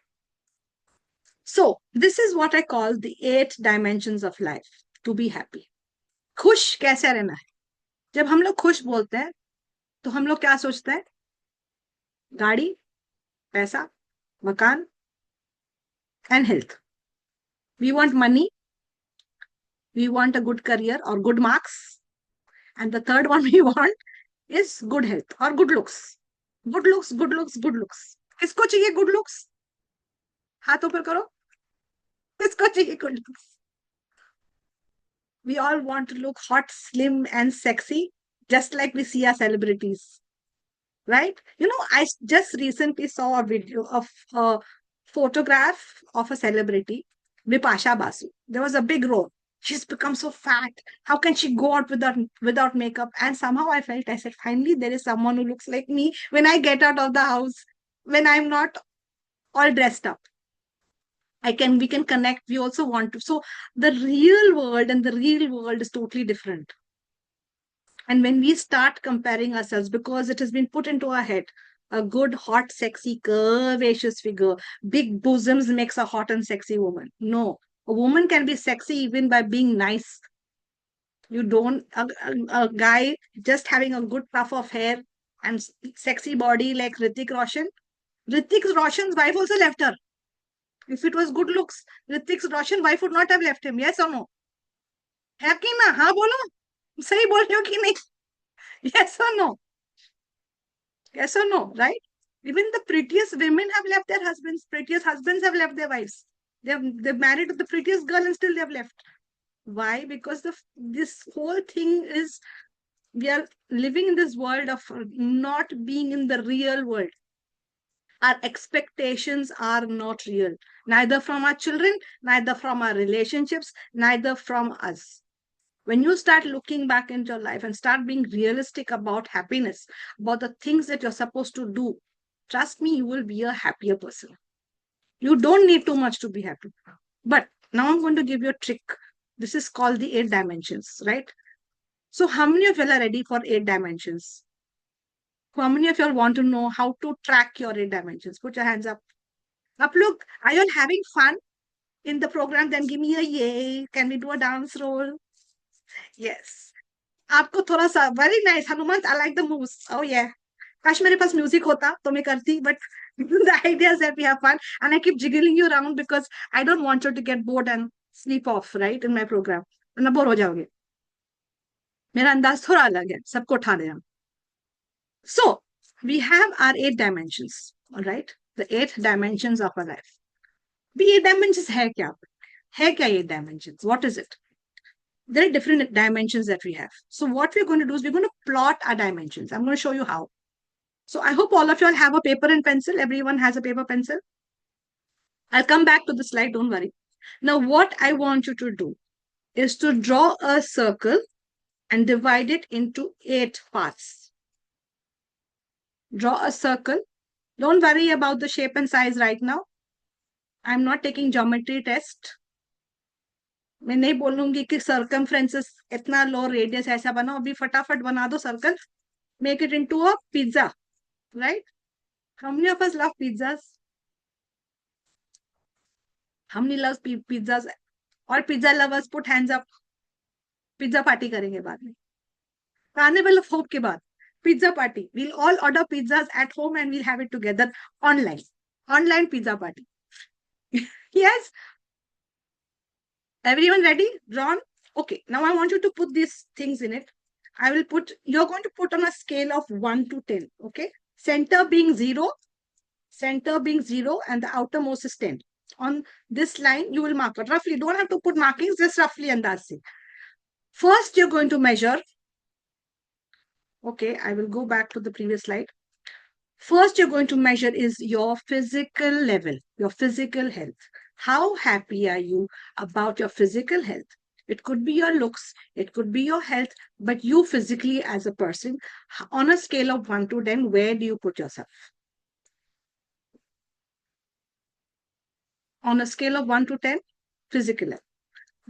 So this is what I call the 8 dimensions of life to be happy. खुश कैसे रहना है? जब हम लोग खुश बोलते हैं तो हम लोग क्या सोचते हैं? गाड़ी, पैसा, मकान, and health. We want money, we want a good career or good marks, and the third one we want is good health or good looks. Good looks, good looks, good looks. किसको चाहिए good looks? हाथ ऊपर करो. किसको चाहिए good looks? We all want to look hot, slim, and sexy, just like we see our celebrities, right? I just recently saw a video of a photograph of a celebrity, Bipasha Basu. There was a big role. She's become so fat. How can she go out without makeup? And somehow I said, finally, there is someone who looks like me when I get out of the house, when I'm not all dressed up. We can connect. We also want to. So the real world and the real world is totally different. And when we start comparing ourselves, because it has been put into our head, a good, hot, sexy, curvaceous figure, big bosoms makes a hot and sexy woman. No, a woman can be sexy even by being nice. You don't, a guy just having a good puff of hair and sexy body like Hrithik Roshan. Hrithik Roshan's wife also left her. If it was good looks, Hrithik Roshan's wife would not have left him. Yes or no? है कि ना? हाँ बोलो. सही बोल रहे हो कि नहीं? Yes or no? Yes or no, right? Even the prettiest women have left their husbands. Prettiest husbands have left their wives. They've married to the prettiest girl and still they've left. Why? Because this whole thing is, we are living in this world of not being in the real world. Our expectations are not real, neither from our children, neither from our relationships, neither from us. When you start looking back into your life and start being realistic about happiness, about the things that you're supposed to do, trust me, you will be a happier person. You don't need too much to be happy. But now I'm going to give you a trick. This is called the 8 dimensions, right? So how many of you are ready for 8 dimensions? How many of you all want to know how to track your 8 dimensions? Put your hands up. Up, look, are you all having fun in the program? Then give me a yay. Can we do a dance roll? Yes. आपको थोड़ा सा very nice Hanuman I like the moves oh yeah काश मेरे पास music होता तो मैं करती but the idea is that we have fun and I keep jiggling you around because I don't want you to get bored and sleep off right in my program वरना bore हो जाओगे मेरा अंदाज थोड़ा अलग है सबको उठा दे हम so we have our 8 dimensions all right the 8 dimensions of our life भी 8 dimensions है क्या 8 dimensions what is it there are different dimensions that we have. So what we're going to do is we're going to plot our dimensions. I'm going to show you how. So I hope all of you all have a paper and pencil. Everyone has a paper pencil. I'll come back to the slide. Don't worry. Now what I want you to do is to draw a circle and divide it into 8 parts. Draw a circle. Don't worry about the shape and size right now. I'm not taking geometry test. मैं नहीं बोलूंगी कि circumferences इतना लो radius ऐसा बनाओ अभी फटाफट बना दो circle make it into a pizza right how many of us love pizzas how many loves pizzas और pizza lovers put hands up pizza party करेंगे बाद में कार्निवल ऑफ होप के बाद pizza party we'll all order pizzas at home and we'll have it together online pizza party yes everyone ready drawn okay now I want you to put these things in it you're going to put on a scale of 1 to 10 okay center being 0 and the outermost is 10 on this line you will mark it roughly don't have to put markings just roughly andaz se first you're going to measure okay I will go back to the previous slide first you're going to measure is your physical level your physical health how happy are you about your physical health it could be your looks it could be your health but you physically as a person on a scale of 1 to 10 where do you put yourself on a scale of 1 to 10 physical level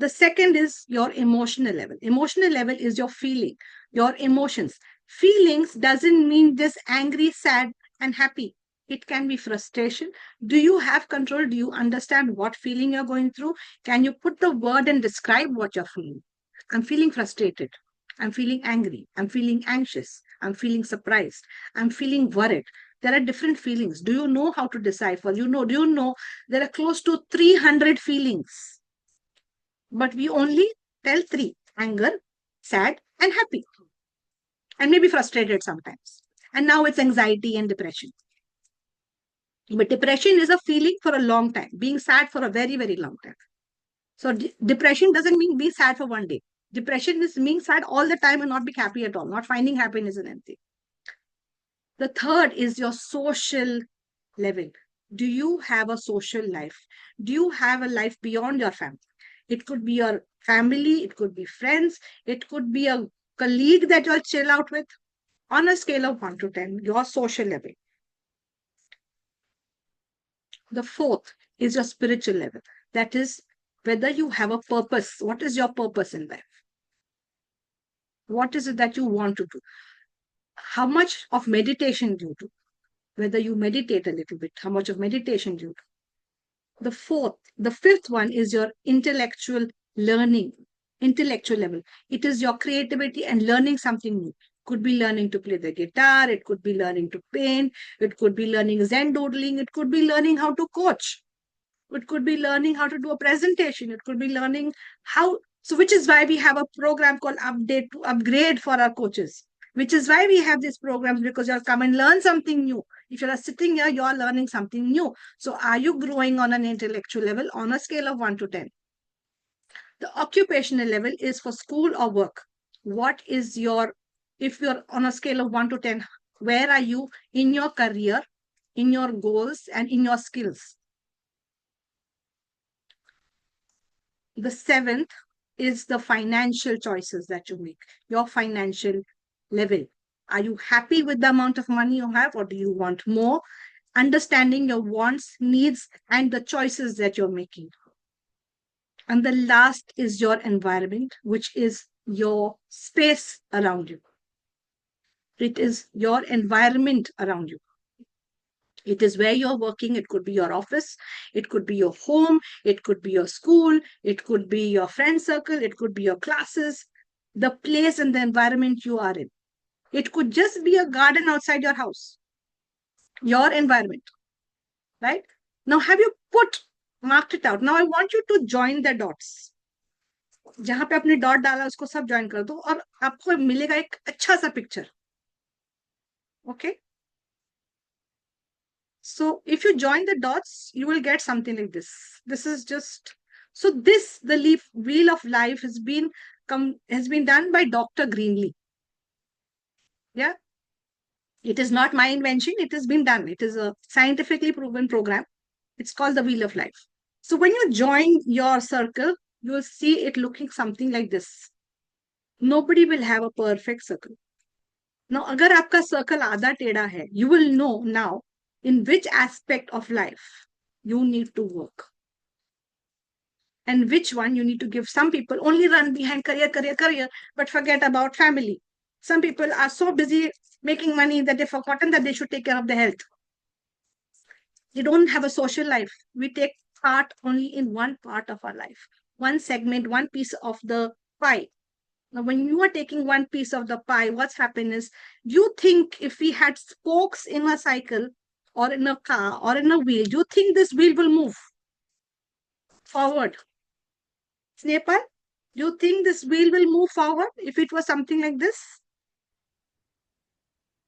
the second is your emotional level emotional level is your feeling your emotions feelings doesn't mean just angry sad and happy it can be frustration do you have control do you understand what feeling you're going through can you put the word and describe what you're feeling I'm feeling frustrated I'm feeling angry I'm feeling anxious I'm feeling surprised I'm feeling worried there are different feelings do you know how to decipher do you know there are close to 300 feelings but we only tell 3 anger sad and happy and maybe frustrated sometimes and now it's anxiety and depression But depression is a feeling for a long time, being sad for a very, very long time. So depression doesn't mean be sad for one day. Depression is being sad all the time and not be happy at all, not finding happiness in anything. The third is your social level. Do you have a social life? Do you have a life beyond your family? It could be your family, it could be friends, it could be a colleague that you'll chill out with. On a scale of 1 to 10, your social level. The fourth is your spiritual level. That is whether you have a purpose. What is your purpose in life? What is it that you want to do? How much of meditation do you do? Whether you meditate a little bit, how much of meditation do you do? The fifth one is your intellectual learning, intellectual level. It is your creativity and learning something new. Could be learning to play the guitar, it could be learning to paint, it could be learning Zen doodling, it could be learning how to coach, it could be learning how to do a presentation, it could be learning how. So, which is why we have a program called Update to Upgrade for our coaches, which is why we have these programs, because you'll come and learn something new. If you're sitting here, you're learning something new. So, are you growing on an intellectual level on a scale of 1 to 10? The occupational level is for school or work. What is your, if you're on a scale of 1 to 10, where are you in your career, in your goals, and in your skills? The seventh is the financial choices that you make, your financial level. Are you happy with the amount of money you have, or do you want more? Understanding your wants, needs, and the choices that you're making. And the last is your environment, which is your space around you. It is your environment around you. It is where you're working. It could be your office. It could be your home. It could be your school. It could be your friend circle. It could be your classes, the place and the environment you are in. It could just be a garden outside your house, your environment, right? Now, have you marked it out? Now, I want you to join the dots. जहां पे आपने dot डाला उसको सब join कर दो और आपको मिलेगा एक अच्छा सा picture. Okay, so if you join the dots, you will get something like this. This is just, so this, the wheel of life has been done by Dr. Greenlee. Yeah, it is not my invention. It has been done. It is a scientifically proven program. It's called the wheel of life. So when you join your circle, you will see it looking something like this. Nobody will have a perfect circle. Now, agar aapka circle आधा टेढ़ा है, you will know now in which aspect of life you need to work and which one you need to give. Some people only run behind career, career, career, but forget about family. Some people are so busy making money that they've forgotten that they should take care of their health. They don't have a social life. We take part only in one part of our life, one segment, one piece of the pie. Now, when you are taking one piece of the pie, what's happened is, you think if we had spokes in a cycle or in a car or in a wheel, do you think this wheel will move forward? Snapper, do you think this wheel will move forward if it was something like this?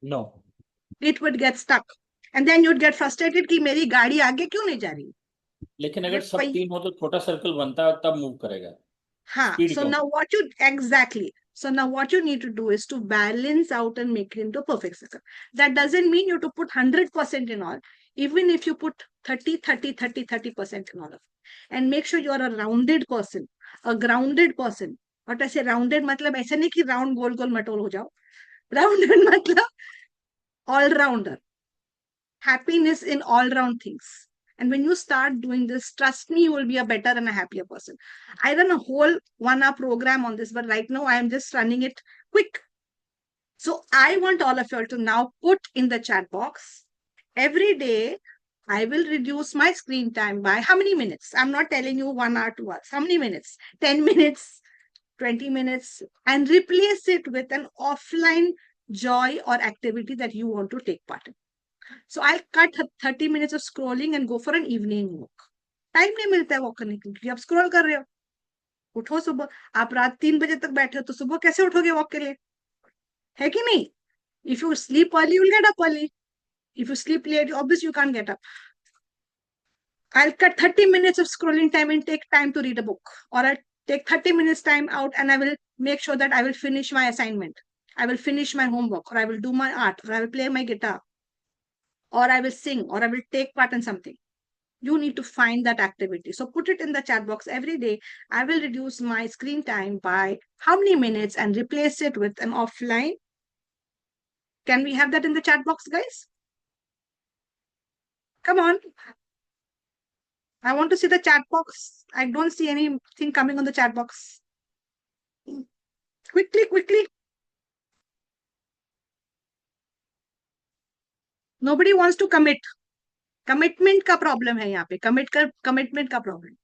No. It would get stuck. And then you'd get frustrated कि मेरी गाड़ी आगे क्यों नहीं जा रही? लेकिन अगर सब तीन हो तो छोटा सर्कल बनता है तब मूव करेगा. हाँ, so now what you exactly. So now what you need to do is to balance out and make it into a perfect circle. That doesn't mean you have to put 100% in all. Even if you put 30, 30, 30, 30% in all of it. And make sure you're a rounded person, a grounded person. What I say rounded मतलब ऐसे नहीं कि round गोल गोल मटोल हो जाओ. Rounded मतलब all rounder. Happiness in all round things. And when you start doing this, trust me, you will be a better and a happier person. I run a whole 1 hour program on this, but right now I am just running it quick. So I want all of you to now put in the chat box, every day I will reduce my screen time by how many minutes? I'm not telling you 1 hour, 2 hours. How many minutes? 10 minutes, 20 minutes, and replace it with an offline joy or activity that you want to take part in. So I'll cut 30 minutes of scrolling and go for an evening walk. Time नहीं मिलता है walk करने के लिए क्योंकि आप scroll कर रहे हो. उठो सुबह. आप रात 3 बजे तक बैठे हो तो सुबह कैसे उठोगे वॉक के लिए? है कि नहीं? If you sleep early, you'll get up early. If you sleep late, obviously you can't get up. I'll cut 30 minutes of scrolling time and take time to read a book. Or I'll take 30 minutes time out and I will make sure that I will finish my assignment. I will finish my homework, or I will do my art, or I will play my guitar, or I will sing, or I will take part in something. You need to find that activity. So put it in the chat box every day. I will reduce my screen time by how many minutes and replace it with an offline. Can we have that in the chat box, guys? Come on. I want to see the chat box. I don't see anything coming on the chat box. Quickly, quickly. Nobody wants to commit. Commitment का problem है यहाँ पे. Commitment का problem.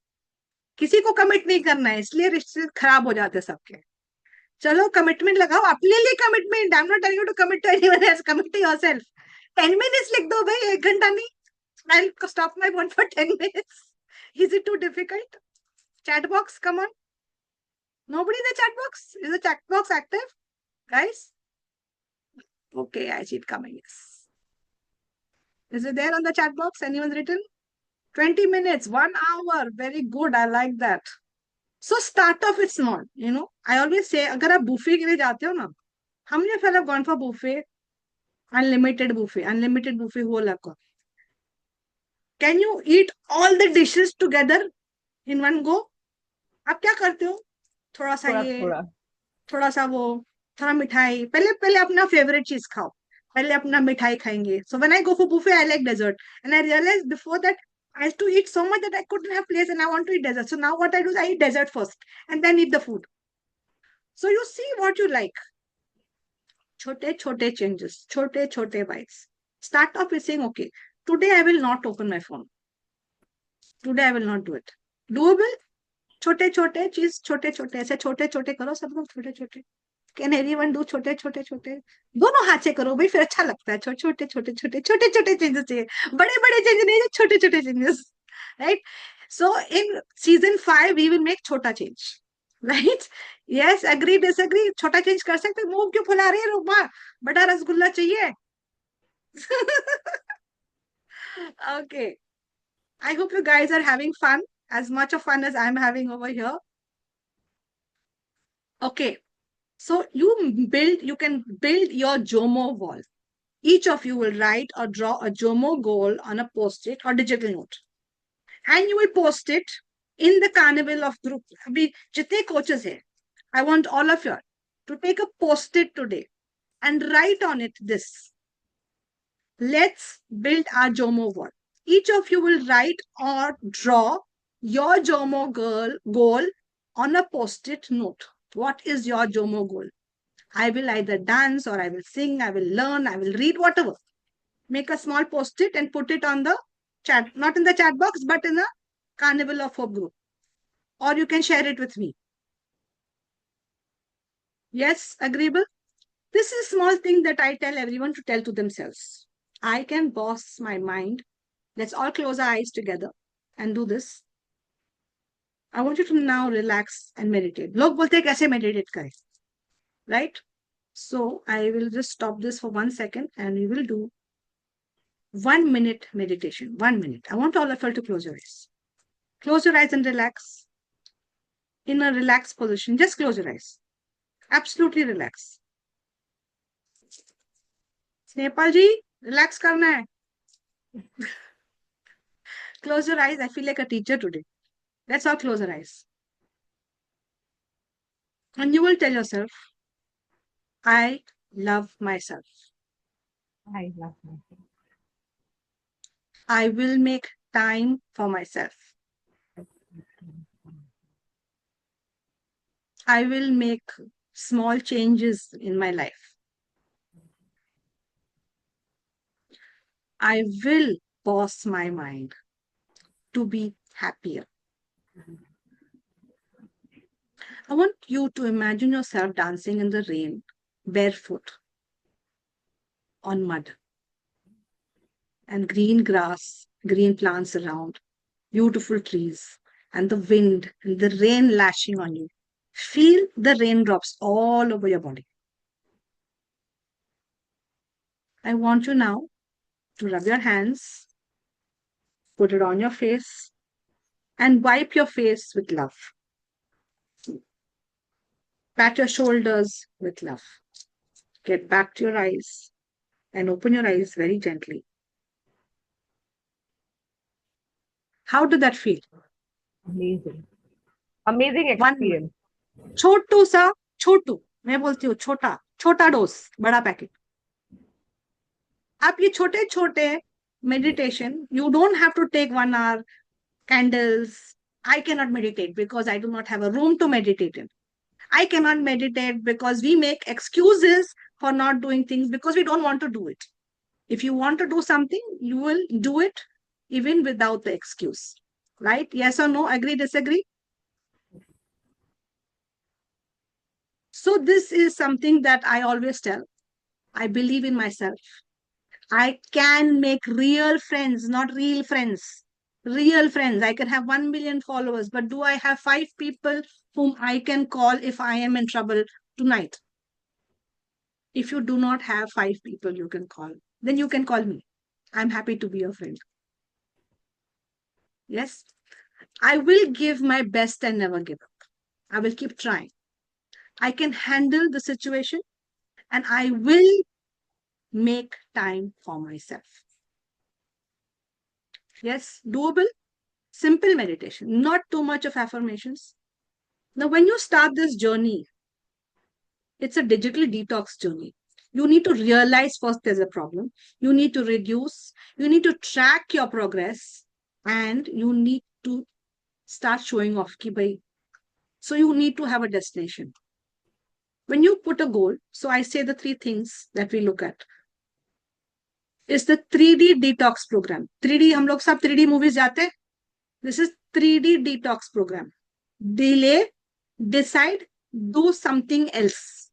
किसी को commit नहीं करना है, इसलिए रिश्ते खराब हो जाते हैं सबके. चलो कमिटमेंट लगाओ, अपने लिए commitment. I am not telling you to commit to anyone else. Commit to yourself. 10 minutes लिख दो भाई, 1 घंटा नहीं. I'll stop my phone for 10 minutes. Is it too difficult? Chat box, come on. Nobody in the chat box? Is the chat box active? Guys? Okay, I see it coming. Yes. Is it there on the chat box? Anyone's written? 20 minutes, 1 hour. Very good. I like that. So start off with small. I always say, अगर आप buffet के लिए जाते हो ना, how many of you have gone for buffet? Unlimited buffet whole आपको. Can you eat all the dishes together in one go? आप क्या करते हो? थोड़ा सा ये, थोड़ा थोड़ा सा वो, थोड़ा मिठाई. पहले अपना फेवरेट चीज खाओ. पहले अपना मिठाई खाएंगे. So when I go for buffet, I like dessert. And I realized before that I used to eat so much that I couldn't have place and I want to eat dessert. So now what I do is I eat dessert first and then eat the food. So you see what you like. Chote chote changes, chote chote bites. Start off with saying, okay, today I will not open my phone. Today I will not do it. Doable? छोटे छोटे चीज, छोटे छोटे ऐसे छोटे छोटे करो सब लोग. छोटे छोटे. कैन एवरीवन डू छोटे छोटे छोटे? दोनों हाथ से करो भाई, फिर अच्छा लगता है. छोटे छोटे छोटे छोटे छोटे छोटे चेंजेस चाहिए. बड़े बड़े चेंज नहीं, छोटे छोटे changes. Right. So in season 5 we will make छोटा change. Right. Yes, agree disagree. छोटा चेंज कर सकते. मुंह क्यों फुला रही है रुमा? बड़ा रसगुल्ला चाहिए. Okay. I hope you guys are having fun, as much of fun as I'm having over here. Okay. So you can build your Jomo wall. Each of you will write or draw a Jomo goal on a post-it or digital note. And you will post it in the carnival of group. अभी जितने coaches हैं, I want all of you to take a post-it today and write on it this. Let's build our Jomo wall. Each of you will write or draw your Jomo goal on a post-it note. What is your Jomo goal? I will either dance or I will sing, I will learn, I will read, whatever. Make a small post-it and put it on the chat, not in the chat box, but in the Carnival of Hope group. Or you can share it with me. Yes, agreeable? This is a small thing that I tell everyone to tell to themselves. I can boss my mind. Let's all close our eyes together and do this. I want you to now relax and meditate. लोग बोलते हैं कैसे meditate करें, right? So I will just stop this for 1 second and we will do 1 minute meditation. 1 minute. I want all of you to close your eyes. Close your eyes and relax. In a relaxed position, just close your eyes. Absolutely relax. Snehpal ji, relax karna hai. Close your eyes. I feel like a teacher today. Let's all close our eyes. And you will tell yourself, I love myself. I love myself. I will make time for myself. I will make small changes in my life. I will boss my mind to be happier. I want you to imagine yourself dancing in the rain, barefoot, on mud, and green grass, green plants around, beautiful trees, and the wind and the rain lashing on you. Feel the raindrops all over your body. I want you now to rub your hands, put it on your face, and wipe your face with love. Pat your shoulders with love. Get back to your eyes and open your eyes very gently. How did that feel? Amazing. Amazing One minute. experience. छोटू सा छोटू मैं बोलती हूँ छोटा छोटा dose बड़ा packet आप ये छोटे छोटे meditation you don't have to take 1 hour candles I cannot meditate because I do not have a room to meditate in I cannot meditate because we make excuses for not doing things because we don't want to do it if you want to do something you will do it even without the excuse right yes or no agree disagree so this is something that I always tell I believe in myself I can make real friends, not real friends. Real friends. I can have 1 million followers, but do I have 5 people whom I can call if I am in trouble tonight? If you do not have 5 people you can call, then you can call me. I'm happy to be your friend. Yes, I will give my best and never give up. I will keep trying. I can handle the situation and I will make time for myself. Yes, doable. Simple meditation, not too much of affirmations. Now, when you start this journey, it's a digital detox journey. You need to realize first there's a problem. You need to reduce, you need to track your progress, and you need to start showing off. Ki bhai. So, you need to have a destination. When you put a goal, so I say the 3 things that we look at is the 3D detox program. 3D, हम लोग सब 3D movies जाते. This is 3D detox program. Delay, decide, do something else.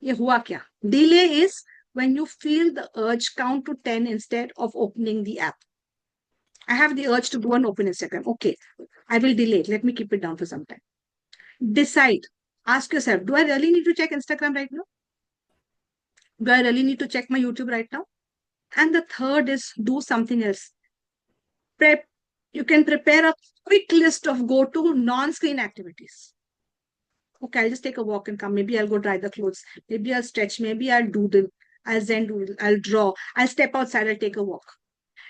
ये हुआ क्या? Delay is when you feel the urge, count to 10 instead of opening the app. I have the urge to go and open Instagram. Okay, I will delay. Let me keep it down for some time. Decide. Ask yourself, do I really need to check Instagram right now? Do I really need to check my YouTube right now? And the third is do something else. Prep. You can prepare a quick list of go-to non-screen activities. Okay, I'll just take a walk and come. Maybe I'll go dry the clothes. Maybe I'll stretch. Maybe I'll doodle. I'll zen doodle. I'll draw. I'll step outside. I'll take a walk.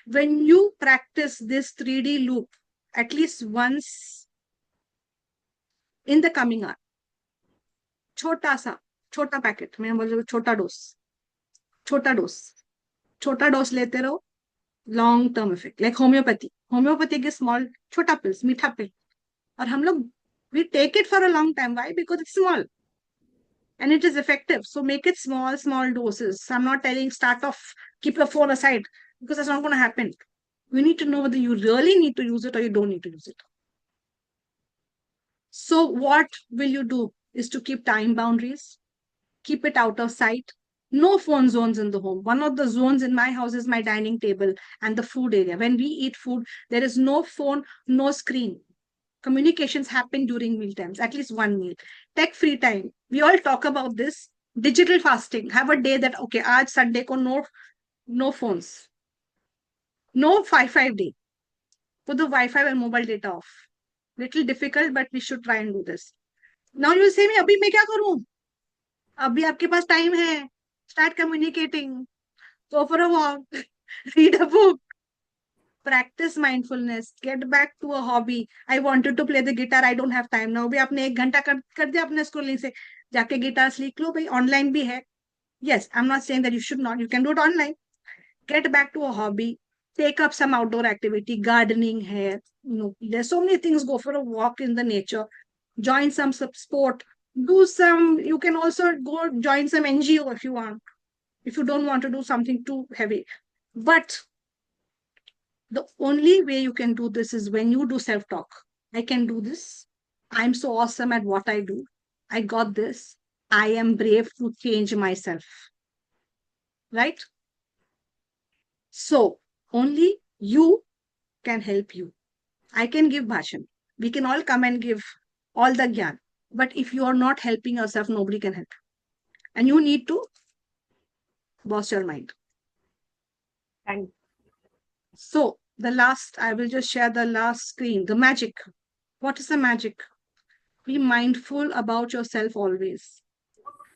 When you practice this 3D loop at least once in the coming hour, छोटा सा छोटा packet मैं बोल छोटा डोस छोटा डोस लेते रहो long term effect like homeopathy के स्मॉल छोटा पिल्स मीठा पिल और हम लोग we take it for a long time why because it's small and it is effective. So make it small doses. I'm not telling start off, keep your phone aside because that's not going to happen. You need to know whether you really need to use it or you don't need to use it. So what will you do is to keep time boundaries, keep it out of sight. No phone zones in the home. One of the zones in my house is my dining table and the food area. When we eat food, there is no phone, no screen. Communications happen during meal times, at least one meal. Tech free time. We all talk about this. Digital fasting. Have a day that, okay, aaj Sunday ko no phones. No Wi-Fi day. Put the Wi-Fi and mobile data off. Little difficult, but we should try and do this. Now you say me, अभी मैं क्या करूं? अभी आपके पास time है. Start communicating. Go for a walk. Read a book. Practice mindfulness, get back to a hobby. I wanted to play the guitar, I don't have time now. भी आपने 1 घंटा कर दिया अपने स्कूलिंग से जाके गिटार सीख लो भाई ऑनलाइन भी है. Yes, I'm not saying that you should not, you can do it online. Get back to a hobby, take up some outdoor activity, gardening hai, there's so many things. Go for a walk in the nature, join some sport, do some, you can also go join some NGO if you want, if you don't want to do something too heavy. But the only way you can do this is when you do self-talk. I can do this. I'm so awesome at what I do. I got this. I am brave to change myself. Right? So only you can help you. I can give bhashan. We can all come and give all the gyan. But if you are not helping yourself, nobody can help. And you need to boss your mind. And So I will just share the last screen. The magic. What is the magic? Be mindful about yourself always.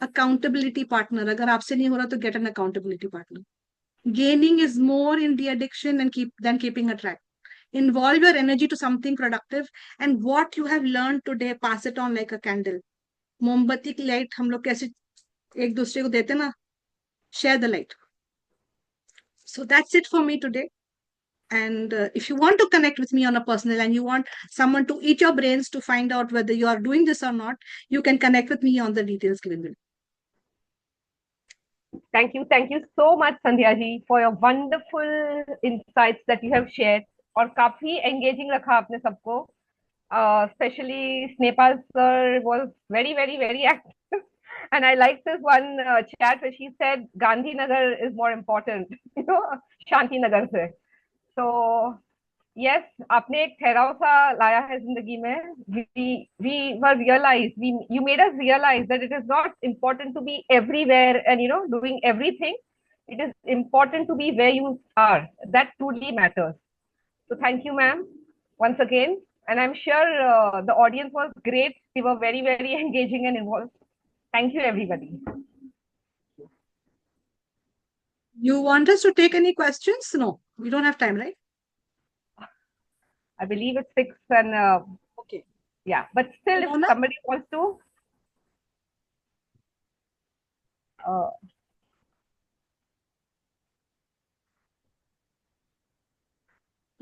Accountability partner. अगर आपसे नहीं हो रहा तो get an accountability partner. Gaining is more in the addiction than keeping a track. Involve your energy to something productive, and what you have learned today, pass it on like a candle. मोमबत्ती की light हम लोग कैसे एक दूसरे को देते ना, share the light. So that's it for me today. And if you want to connect with me on a personal and you want someone to eat your brains to find out whether you are doing this or not, you can connect with me on the details given below. thank you so much, Sandhya ji, for your wonderful insights that you have shared. और काफी engaging रखा आपने सबको. Especially Snehpal sir was very, very, very active. And I like this one chat where she said Gandhinagar is more important, Shanti Nagar se. So yes, आपने एक ठहराव सा लाया है जिंदगी में. We were realized, you made us realize that it is not important to be everywhere and doing everything. It is important to be where you are. That truly matters. So thank you, ma'am, once again. And I'm sure the audience was great. They were very, very engaging and involved. Thank you, everybody. You want us to take any questions? No, we don't have time, right? I believe it's 6 and Okay. yeah, but still, if Ramona? somebody wants to.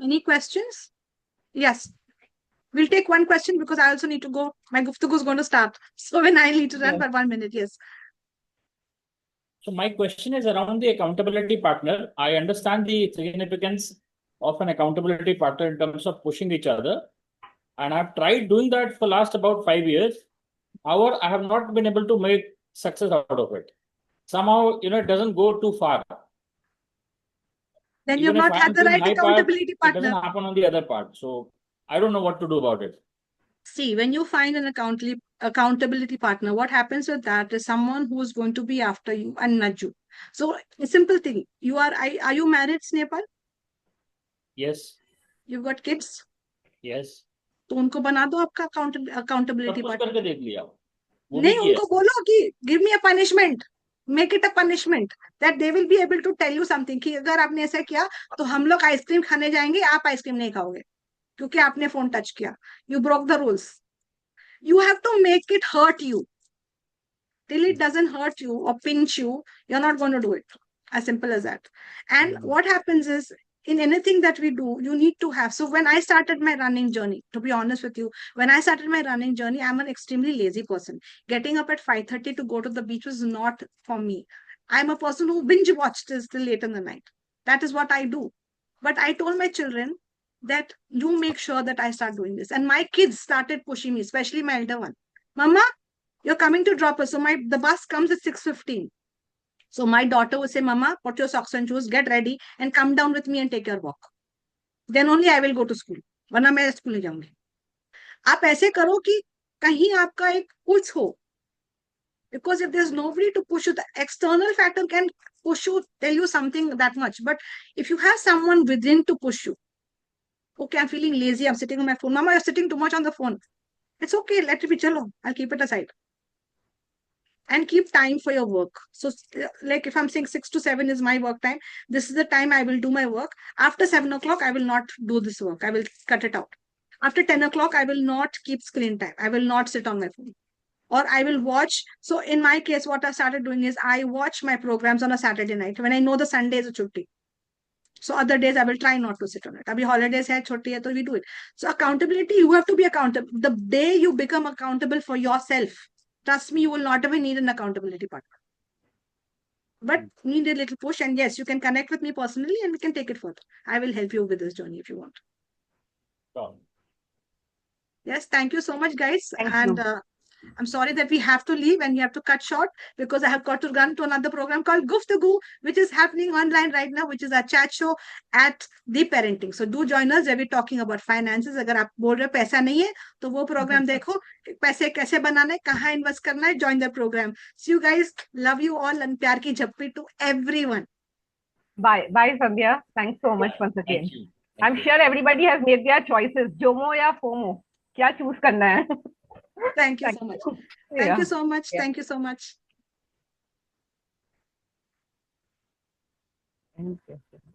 Any questions? Yes. We'll take one question because I also need to go. My Guftagu is going to start. So when I need to run Yes. for 1 minute, yes. So my question is around the accountability partner. I understand the significance of an accountability partner in terms of pushing each other. And I've tried doing that for last about 5 years. However, I have not been able to make success out of it. Somehow, it doesn't go too far. Then you've Even if not I had am the doing right my part, accountability it doesn't partner. happen on the other part. So I don't know what to do about it. See, when you find an accountability partner, what happens with that is someone who is going to be after you and nudge you. So a simple thing. Are you married, Snehpal? Yes. You've got kids? Yes. तो उनको बना दो आपका सब accountability कुछ partner. करके देख लिया वो भी नहीं, किया उनको बोलो कि give me a punishment. Make it a punishment that they will be able to tell you something कि अगर आपने ऐसा किया तो हम लोग आइसक्रीम खाने जाएंगे, आप आइसक्रीम नहीं खाओगे क्योंकि आपने फोन टच किया. You broke the rules. You have to make it hurt you. Till it doesn't hurt you or pinch you, you're not going to do it. As simple as that. And what happens is, in anything that we do, you need to have. So when I started my running journey, to be honest with you, when I started my running journey, I'm an extremely lazy person. Getting up at 5:30 to go to the beach was not for me. I'm a person who binge watches till late in the night. That is what I do. But I told my children that you make sure that I start doing this. And my kids started pushing me, especially my elder one. Mama, you're coming to drop us. So the bus comes at 6:15. So my daughter would say, Mama, put your socks and shoes, get ready, and come down with me and take your walk. Then only I will go to school. वरना मैं school नहीं जाऊंगी. आप ऐसे करो कि कहीं आपका एक पुश हो. Because if there's nobody to push you, the external factor can push you, tell you something that much. But if you have someone within to push you, okay, I'm feeling lazy, I'm sitting on my phone. Mama, you're sitting too much on the phone. It's okay, let it be, chalo. I'll keep it aside. And keep time for your work. So like if I'm saying 6 to 7 is my work time, this is the time I will do my work. After 7 o'clock, I will not do this work. I will cut it out. After 10 o'clock, I will not keep screen time. I will not sit on my phone. Or I will watch. So in my case, what I started doing is I watch my programs on a Saturday night when I know the Sunday is a chutti. So other days I will try not to sit on it. Abhi holidays hai, chotti hai, so we do it. So accountability, you have to be accountable. The day you become accountable for yourself, trust me, you will not even need an accountability partner. But need a little push. And yes, you can connect with me personally and we can take it further. I will help you with this journey if you want. Sure. Yes, thank you so much, guys. Thank And you. I'm sorry that we have to leave and we have to cut short because I have got to run to another program called Guftagu, which is happening online right now, which is a chat show at The Parenting. So do join us where we're talking about finances. अगर आप बोल रहे हो पैसा नहीं है तो वो program देखो, पैसे कैसे बनाना है, कहाँ invest करना है, join the program. See you guys, love you all and प्यार की झप्पी to everyone. Bye. Bye, Sandhya. Thanks so much once again. Thank you. I'm sure everybody has made their choices. Jomo या FOMO. क्या choose करना है? Thank you Thank so much. you. Thank you Yeah. so much. Yeah. Thank you so much. Thank you.